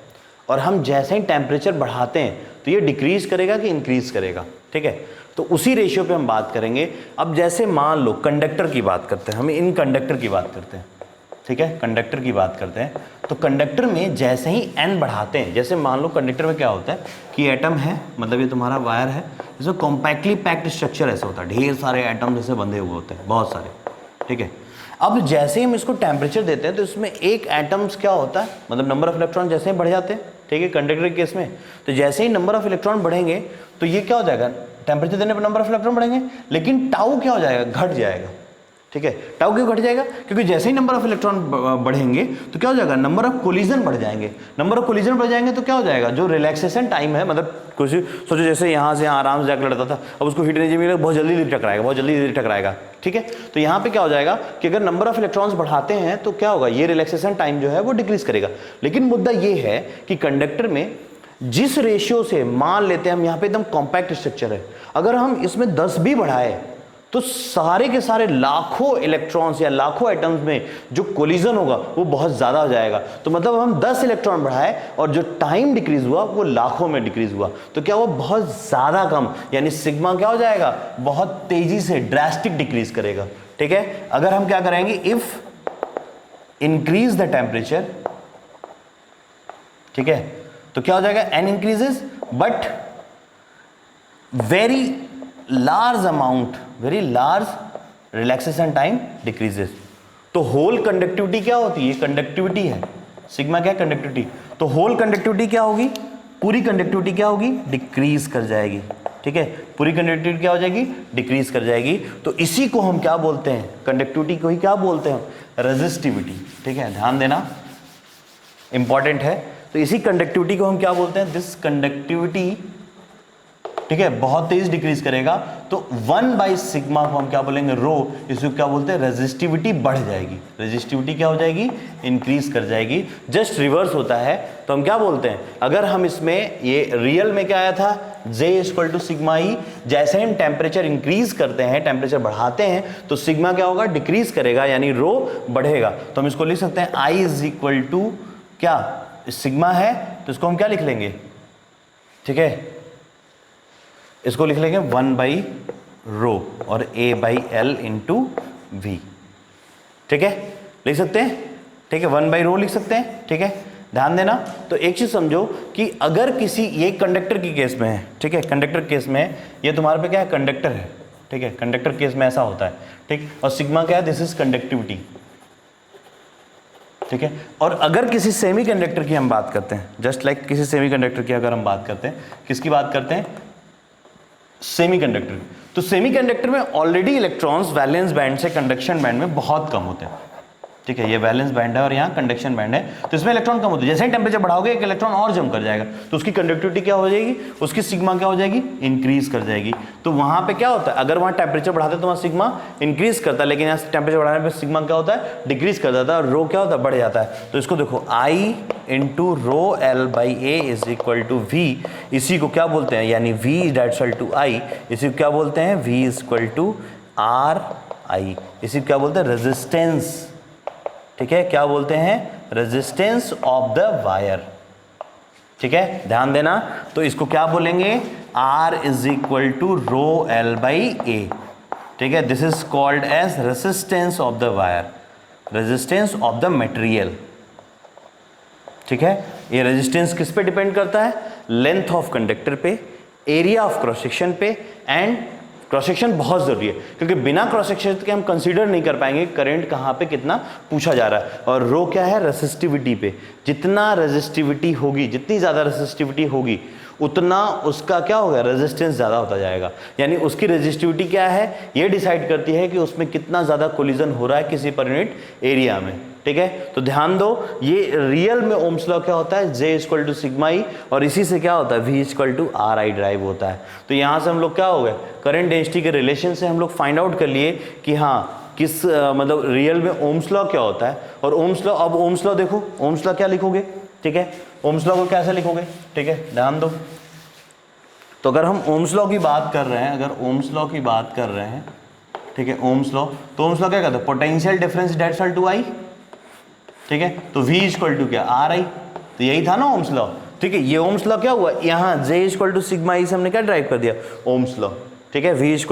और हम जैसे ही टेम्परेचर बढ़ाते हैं तो ये डिक्रीज करेगा कि इंक्रीज करेगा, ठीक है। तो उसी रेशियो पे हम बात करेंगे। अब जैसे मान लो कंडक्टर की बात करते हैं, हम इन कंडक्टर की बात करते हैं, ठीक है, कंडक्टर की बात करते हैं। तो कंडक्टर में जैसे ही n बढ़ाते हैं, जैसे मान लो कंडक्टर में क्या होता है कि एटम है, मतलब ये तुम्हारा वायर है, इसमें कॉम्पैक्टली पैक्ड स्ट्रक्चर ऐसा होता है, ढेर सारे एटम जैसे बंधे हुए होते हैं, बहुत सारे, ठीक है। अब जैसे ही हम इसको टेम्परेचर देते हैं तो इसमें एक एटम्स क्या होता है, मतलब नंबर ऑफ इलेक्ट्रॉन जैसे ही बढ़ जाते हैं, ठीक है, कंडक्टर के केस में। तो जैसे ही नंबर ऑफ इलेक्ट्रॉन बढ़ेंगे तो ये क्या हो जाएगा, टेम्परेचर देने पर नंबर ऑफ इलेक्ट्रॉन बढ़ेंगे, लेकिन टाउ क्या हो जाएगा, घट जाएगा, ठीक है। टाउ क्यों घट जाएगा, क्योंकि जैसे ही नंबर ऑफ इलेक्ट्रॉन बढ़ेंगे तो क्या हो जाएगा, नंबर ऑफ कोलिजन बढ़ जाएंगे, नंबर ऑफ कोलिजन बढ़ जाएंगे तो क्या हो जाएगा, जो रिलैक्सेशन टाइम है, मतलब कुछ सोचो जैसे यहाँ से यहाँ आराम से जाकर लड़ता था, अब उसको हीट एनर्जी मिलेगा, बहुत जल्दी टकराएगा, बहुत जल्दी टकराएगा, ठीक है। तो यहाँ पे क्या हो जाएगा कि अगर नंबर ऑफ इलेक्ट्रॉन्स बढ़ाते हैं तो क्या होगा, ये रिलैक्सेशन टाइम जो है वो डिक्रीज करेगा। लेकिन मुद्दा ये है कि कंडक्टर में जिस रेशियो से, मान लेते हैं हम यहाँ पे एकदम कॉम्पैक्ट स्ट्रक्चर है, अगर हम इसमें 10 भी बढ़ाए तो सारे के सारे लाखों इलेक्ट्रॉन्स या लाखों एटम्स में जो कोलिजन होगा वो बहुत ज़्यादा हो जाएगा। तो मतलब हम 10 इलेक्ट्रॉन बढ़ाए और जो टाइम डिक्रीज हुआ वो लाखों में डिक्रीज हुआ, तो क्या वो बहुत ज़्यादा कम, यानी सिग्मा क्या हो जाएगा, बहुत तेजी से ड्रास्टिक डिक्रीज करेगा, ठीक है। अगर हम क्या करेंगे, इफ इंक्रीज द टेम्परेचर, ठीक है, तो क्या हो जाएगा, n increases but very large amount, very large relaxation time decreases. तो होल कंडक्टिविटी क्या होती है, ये कंडक्टिविटी है, सिग्मा क्या कंडक्टिविटी, तो होल कंडक्टिविटी क्या होगी, पूरी कंडक्टिविटी क्या होगी, डिक्रीज कर जाएगी। ठीक है, पूरी कंडक्टिविटी क्या हो जाएगी, डिक्रीज कर जाएगी। तो इसी को हम क्या बोलते हैं, कंडक्टिविटी को ही क्या बोलते हैं, रेजिस्टिविटी। ठीक है, ध्यान देना, इंपॉर्टेंट है। तो इसी कंडक्टिविटी को हम क्या बोलते हैं, दिस कंडक्टिविटी, ठीक है, बहुत तेज डिक्रीज करेगा। तो 1/सिग्मा को हम क्या बोलेंगे, रो, इसको क्या बोलते हैं, रेजिस्टिविटी बढ़ जाएगी। रेजिस्टिविटी क्या हो जाएगी, इंक्रीज कर जाएगी। जस्ट रिवर्स होता है, तो हम क्या बोलते हैं, अगर हम इसमें ये रियल में क्या आया था, J = सिग्मा ई, जैसे हम टेम्परेचर इंक्रीज करते हैं, टेम्परेचर बढ़ाते हैं, तो सिग्मा क्या होगा, डिक्रीज करेगा, यानी रो बढ़ेगा। तो हम इसको लिख सकते हैं I = क्या, सिग्मा है, तो इसको हम क्या लिख लेंगे, ठीक है, इसको लिख लेंगे 1/ρ और A/L × V। ठीक है, लिख सकते हैं, ठीक है, 1/ρ लिख सकते हैं। ठीक है, ध्यान देना। तो एक चीज समझो कि अगर किसी, ये कंडक्टर की केस में है, ठीक है, कंडक्टर केस में ये तुम्हारे पे क्या है, कंडक्टर है। ठीक है, कंडक्टर केस में ऐसा होता है। ठीक, और सिग्मा क्या है, दिस इज कंडक्टिविटी। ठीक है, और अगर किसी सेमीकंडक्टर की हम बात करते हैं, जस्ट लाइक किसी सेमीकंडक्टर की अगर हम बात करते हैं, किसकी बात करते हैं, सेमीकंडक्टर। तो सेमीकंडक्टर में ऑलरेडी इलेक्ट्रॉन्स वैलेंस बैंड से कंडक्शन बैंड में बहुत कम होते हैं। ठीक है, ये वैलेंस बैंड है और यहाँ कंडक्शन बैंड है, तो इसमें इलेक्ट्रॉन कम होते हैं। जैसे ही टेम्परेचर बढ़ाओगे एक इलेक्ट्रॉन और जम कर जाएगा, तो उसकी कंडक्टिविटी क्या हो जाएगी, उसकी सिग्मा क्या हो जाएगी, इंक्रीज कर जाएगी। तो वहां पे क्या होता है, अगर वहां टेम्परेचर बढ़ाते तो वहां सिग्मा इंक्रीज करता है, लेकिन यहाँ टेम्परेचर बढ़ाने पर सिग्मा क्या होता है, डिक्रीज कर जाता है, और रो क्या होता है, बढ़ जाता है। तो इसको देखो, I × ρL/A = V, इसी को क्या बोलते हैं, यानी V = I, इसी को क्या बोलते हैं, V = RI, इसी को क्या बोलते हैं, रेजिस्टेंस। ठीक है, क्या बोलते हैं, रेजिस्टेंस ऑफ द वायर। ठीक है, ध्यान देना। तो इसको क्या बोलेंगे, R = ρL/A। ठीक है, this is called as resistance of the wire, resistance of the material. ठीक है, ये रेजिस्टेंस किस पे डिपेंड करता है, लेंथ ऑफ कंडक्टर पे, एरिया ऑफ क्रॉस सेक्शन पे, एंड क्रॉस सेक्शन बहुत जरूरी है, क्योंकि बिना क्रॉस सेक्शन के हम कंसीडर नहीं कर पाएंगे करंट कहाँ पे कितना पूछा जा रहा है। और रो क्या है, रेसिस्टिविटी पे, जितना रेजिस्टिविटी होगी, जितनी ज़्यादा रेजिस्टिविटी होगी उतना उसका क्या होगा, रेजिस्टेंस ज़्यादा होता जाएगा। यानी उसकी रेजिस्टिविटी क्या है, ये डिसाइड करती है कि उसमें कितना ज़्यादा कोलिजन हो रहा है किसी पर यूनिट एरिया में। ठीक है, तो ध्यान दो, ये रियल में ओम्स लॉ क्या होता है, J = सिग्मा ई, और इसी से क्या होता है, V = RI ड्राइव होता है। तो यहाँ से हम लोग क्या हो गए, करंट डेंसिटी के रिलेशन से हम लोग फाइंड आउट कर लिए कि हाँ किस मतलब रियल में ओम्स लॉ क्या होता है। और ओम्स लॉ, अब ओम्स लॉ देखो, ओम्स लॉ क्या लिखोगे, ठीक है, ओम्स लॉ को कैसे लिखोगे, ठीक है, ध्यान दो। तो अगर हम ओम्स लॉ की बात कर रहे हैं, अगर ओम्स लॉ की बात कर रहे हैं, ठीक है, ओम्स लॉ, तो ओम्स लॉ क्या कहता है, potential difference that equal to I। ठीक है, तो V = क्या, RI, तो यही था ना ओम्स लॉ। ठीक है, ये ओम्स लॉ क्या हुआ, यहाँ J = सिग्मा ई से हमने क्या ड्राइव कर दिया, ओम्स लॉ। ठीक है, V =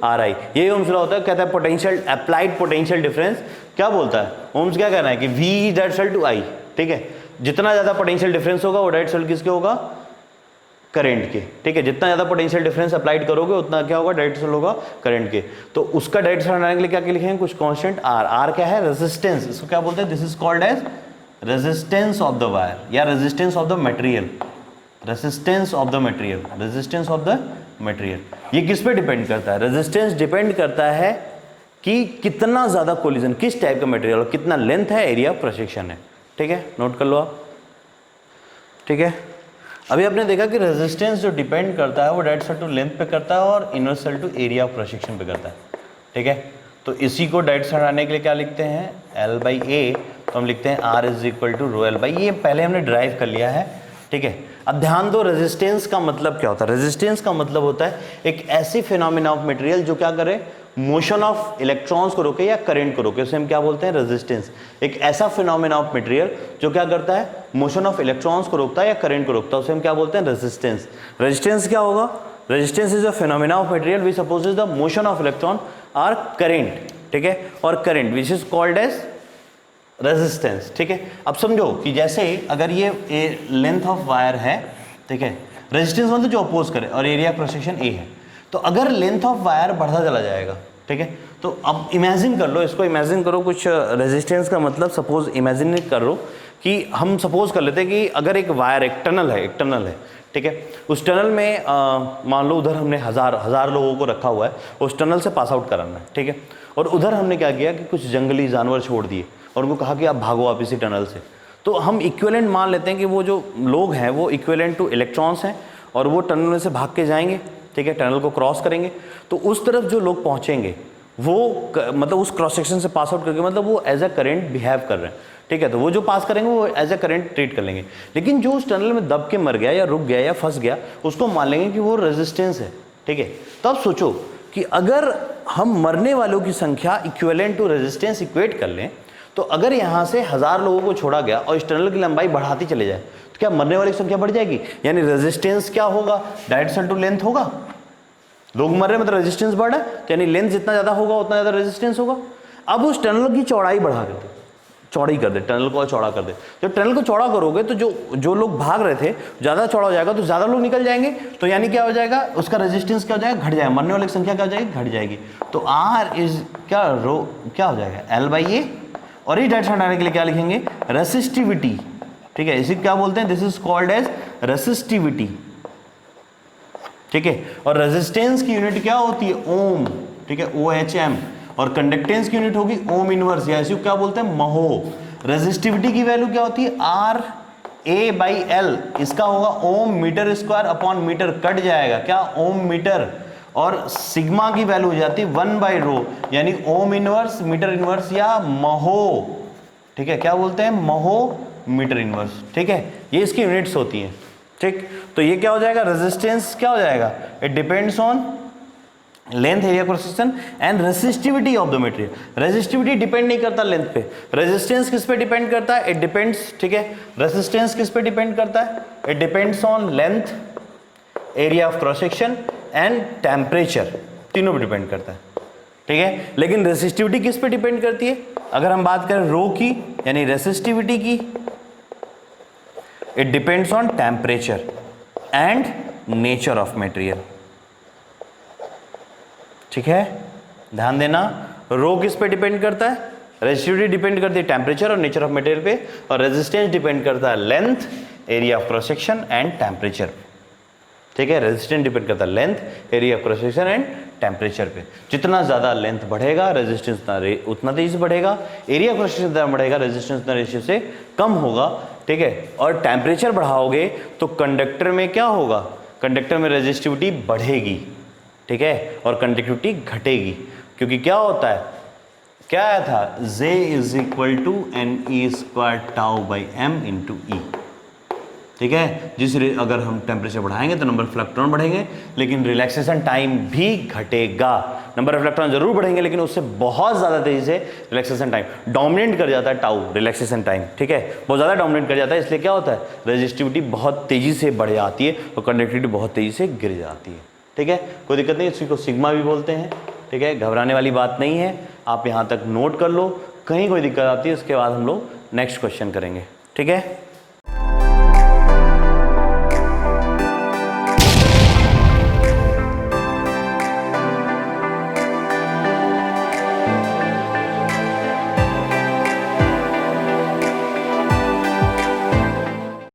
RI, यही ओम्स लॉ होता है। कहता है पोटेंशियल, अप्लाइड पोटेंशियल डिफरेंस क्या बोलता है, ओम्स क्या कहना है कि V = I। ठीक है, जितना ज्यादा पोटेंशियल डिफरेंस होगा वो डायरेक्ट रिजल्ट किसके होगा, करंट के। ठीक है, जितना ज्यादा पोटेंशियल डिफरेंस अप्लाइड करोगे उतना क्या होगा, डायरेक्ट रिजल्ट होगा करंट के। तो उसका डायरेक्ट रिजल्ट आने के लिए क्या लिखेंगे, कुछ कांस्टेंट R क्या है, रेजिस्टेंस, इसको क्या बोलते हैं, this is called as resistance of the wire या resistance of the material, resistance of the material, resistance of the material. ये किस पे डिपेंड करता है, रेजिस्टेंस डिपेंड करता है कि कितना ज्यादा कोलिजन, किस टाइप का मटेरियल और कितना लेंथ है, एरिया ऑफ क्रॉस सेक्शन है। ठीक है, नोट कर लो आप। ठीक है, अभी आपने देखा कि रेजिस्टेंस जो डिपेंड करता है वो डायरेक्ट टू लेंथ पे करता है और inversely to area of cross section पे करता है। ठीक है, तो इसी को डायरेक्ट हटाने के लिए क्या लिखते हैं, L/A, तो हम लिखते हैं R = ρL/A। ये पहले हमने ड्राइव कर लिया है। ठीक है, अब ध्यान दो, रेजिस्टेंस का मतलब क्या होता है, रेजिस्टेंस का मतलब होता है एक ऐसी फिनोमिना ऑफ मटेरियल जो क्या करे, मोशन ऑफ इलेक्ट्रॉन्स को रोके या करंट को रोके, उसे हम क्या बोलते हैं, रेजिस्टेंस। एक ऐसा फिनोमिना ऑफ मटेरियल जो क्या करता है, मोशन ऑफ इलेक्ट्रॉन्स को रोकता है या करंट को रोकता है, उसे हम क्या बोलते हैं, रेजिस्टेंस। रेजिस्टेंस क्या होगा, resistance is a phenomena of material which opposes the motion of electron और करंट। ठीक है, और current which is called as resistance, ठीक है। अब समझो कि जैसे अगर ये लेंथ ऑफ वायर है, ठीक है, रेजिस्टेंस मतलब जो अपोज करे, और एरिया क्रॉस सेक्शन ए है, तो अगर लेंथ ऑफ वायर बढ़ता चला जाएगा, ठीक है, तो अब इमेजिन कर लो, इसको इमेजिन करो, कुछ रेजिस्टेंस का मतलब सपोज इमेजिन करो कि हम सपोज कर लेते हैं कि अगर एक वायर, एक टनल है, ठीक है, उस टनल में मान लो उधर हमने हजार लोगों को रखा हुआ है, उस टनल से पास आउट कराना है, ठीक है, और उधर हमने क्या किया कि कुछ जंगली जानवर छोड़ दिए और उनको कहा कि आप भागो आप इसी टनल से। तो हम इक्विवेलेंट मान लेते हैं कि वो जो लोग हैं वो इक्विवेलेंट टू इलेक्ट्रॉन्स हैं और वो टनल में से भाग के जाएंगे, ठीक है, टनल को क्रॉस करेंगे, तो उस तरफ जो लोग पहुंचेंगे वो मतलब उस क्रॉस सेक्शन से पास आउट करके मतलब वो एज अ करंट बिहेव कर रहे हैं, ठीक है, तो वो जो पास करेंगे वो एज अ करंट ट्रीट कर लेंगे। लेकिन जो उस टनल में दब के मर गया या रुक गया या फंस गया, उसको मान लेंगे कि वो रेजिस्टेंस है, ठीक है। तो अब सोचो कि अगर हम मरने वालों की संख्या इक्विवेलेंट टू रेजिस्टेंस इक्वेट कर लें, तो अगर यहाँ से 1000 लोगों को छोड़ा गया और इस टनल की लंबाई बढ़ाती चले जाए, तो क्या मरने वाली की संख्या बढ़ जाएगी? यानी रेजिस्टेंस क्या होगा? डायरेक्शन टू लेंथ होगा। लोग मर रहे मतलब रेजिस्टेंस बढ़ रहा है, तो यानी लेंथ जितना ज़्यादा होगा उतना ज़्यादा रेजिस्टेंस होगा। अब उस टनल की चौड़ाई बढ़ा कर दे, चौड़ी कर दे, टनल को चौड़ा कर दे। जब टनल को चौड़ा करोगे तो जो लोग भाग रहे थे ज़्यादा चौड़ा हो जाएगा, तो ज़्यादा लोग निकल जाएंगे, तो यानी क्या हो जाएगा? उसका रेजिस्टेंस क्या हो जाएगा? घट जाएगा, मरने वाले की संख्या क्या हो जाएगी? घट जाएगी। तो आर इज क्या क्या हो जाएगा? L/A। और इस डायरेक्शन हटाने के लिए क्या लिखेंगे? रेसिस्टिविटी, ठीक है, इसे क्या बोलते हैं? This is called as resistivity, ठीक है। और रेजिस्टेंस की यूनिट क्या होती है? ओम, ठीक है, OHM। और कंडक्टेंस की यूनिट होगी ओम इनवर्स, या इसे क्या बोलते हैं? महो। रेजिस्टिविटी की वैल्यू क्या होती है? RA/L, इसका होगा ohm metre square upon metre, कट जाएगा क्या? Ohm metre. और सिग्मा की वैल्यू हो जाती है 1/ρ, यानी ओम इनवर्स, मीटर इनवर्स या महो, ठीक है, क्या बोलते हैं? महो मीटर इनवर्स, ठीक है, ये इसकी यूनिट्स होती हैं, ठीक। तो ये क्या हो जाएगा? रेजिस्टेंस क्या हो जाएगा? It depends on length, area cross section and resistivity of the material. Resistivity depend नहीं करता लेंथ पे, रेजिस्टेंस किस पे डिपेंड करता है? इट डिपेंड्स, ठीक है, रेसिस्टेंस किस पे डिपेंड करता है? It depends on length, area of cross section and temperature, तीनों पे डिपेंड करता है, ठीक है। लेकिन रेसिस्टिविटी किस पे डिपेंड करती है? अगर हम बात करें रो की, यानी रेसिस्टिविटी की, it depends on temperature and nature of material, ठीक है, ध्यान देना। रो किस पे डिपेंड करता है? रेसिस्टिविटी डिपेंड करती है टेम्परेचर और नेचर ऑफ मटेरियल पे, और रेजिस्टेंस डिपेंड करता है length, area of cross section and temperature, ठीक है। रेजिस्टेंस डिपेंड करता है length, area of cross section and temperature पे। जितना ज्यादा लेंथ बढ़ेगा रेजिस्टेंस उतना तेजी से बढ़ेगा, एरिया ऑफ क्रॉस सेक्शन जितना बढ़ेगा रेजिस्टेंस उतना रेशियो से कम होगा, ठीक है। और टेम्परेचर बढ़ाओगे तो कंडक्टर में क्या होगा? कंडक्टर में रेजिस्टिविटी बढ़ेगी, ठीक है, और कंडक्टिविटी घटेगी, क्योंकि क्या होता है, क्या आया था? J = NE²τ/m/e, ठीक है। अगर हम टेम्परेचर बढ़ाएंगे तो नंबर ऑफ इलेक्ट्रॉन बढ़ेंगे, लेकिन रिलैक्सेशन टाइम भी घटेगा। नंबर ऑफ इलेक्ट्रॉन जरूर बढ़ेंगे, लेकिन उससे बहुत ज़्यादा तेजी से रिलैक्सेशन टाइम डोमिनेट कर जाता है, टाउ रिलैक्सेशन टाइम, ठीक है, बहुत ज़्यादा डोमिनेट कर जाता है। इसलिए क्या होता है? रेजिस्टिविटी बहुत तेज़ी से बढ़ जाती है और कंडक्टिविटी बहुत तेज़ी से गिर जाती है, ठीक है। कोई दिक्कत नहीं, इसी को सिग्मा भी बोलते हैं, ठीक है, घबराने वाली बात नहीं है। आप यहाँ तक नोट कर लो, कहीं कोई दिक्कत आती है उसके बाद हम लोग नेक्स्ट क्वेश्चन करेंगे, ठीक है।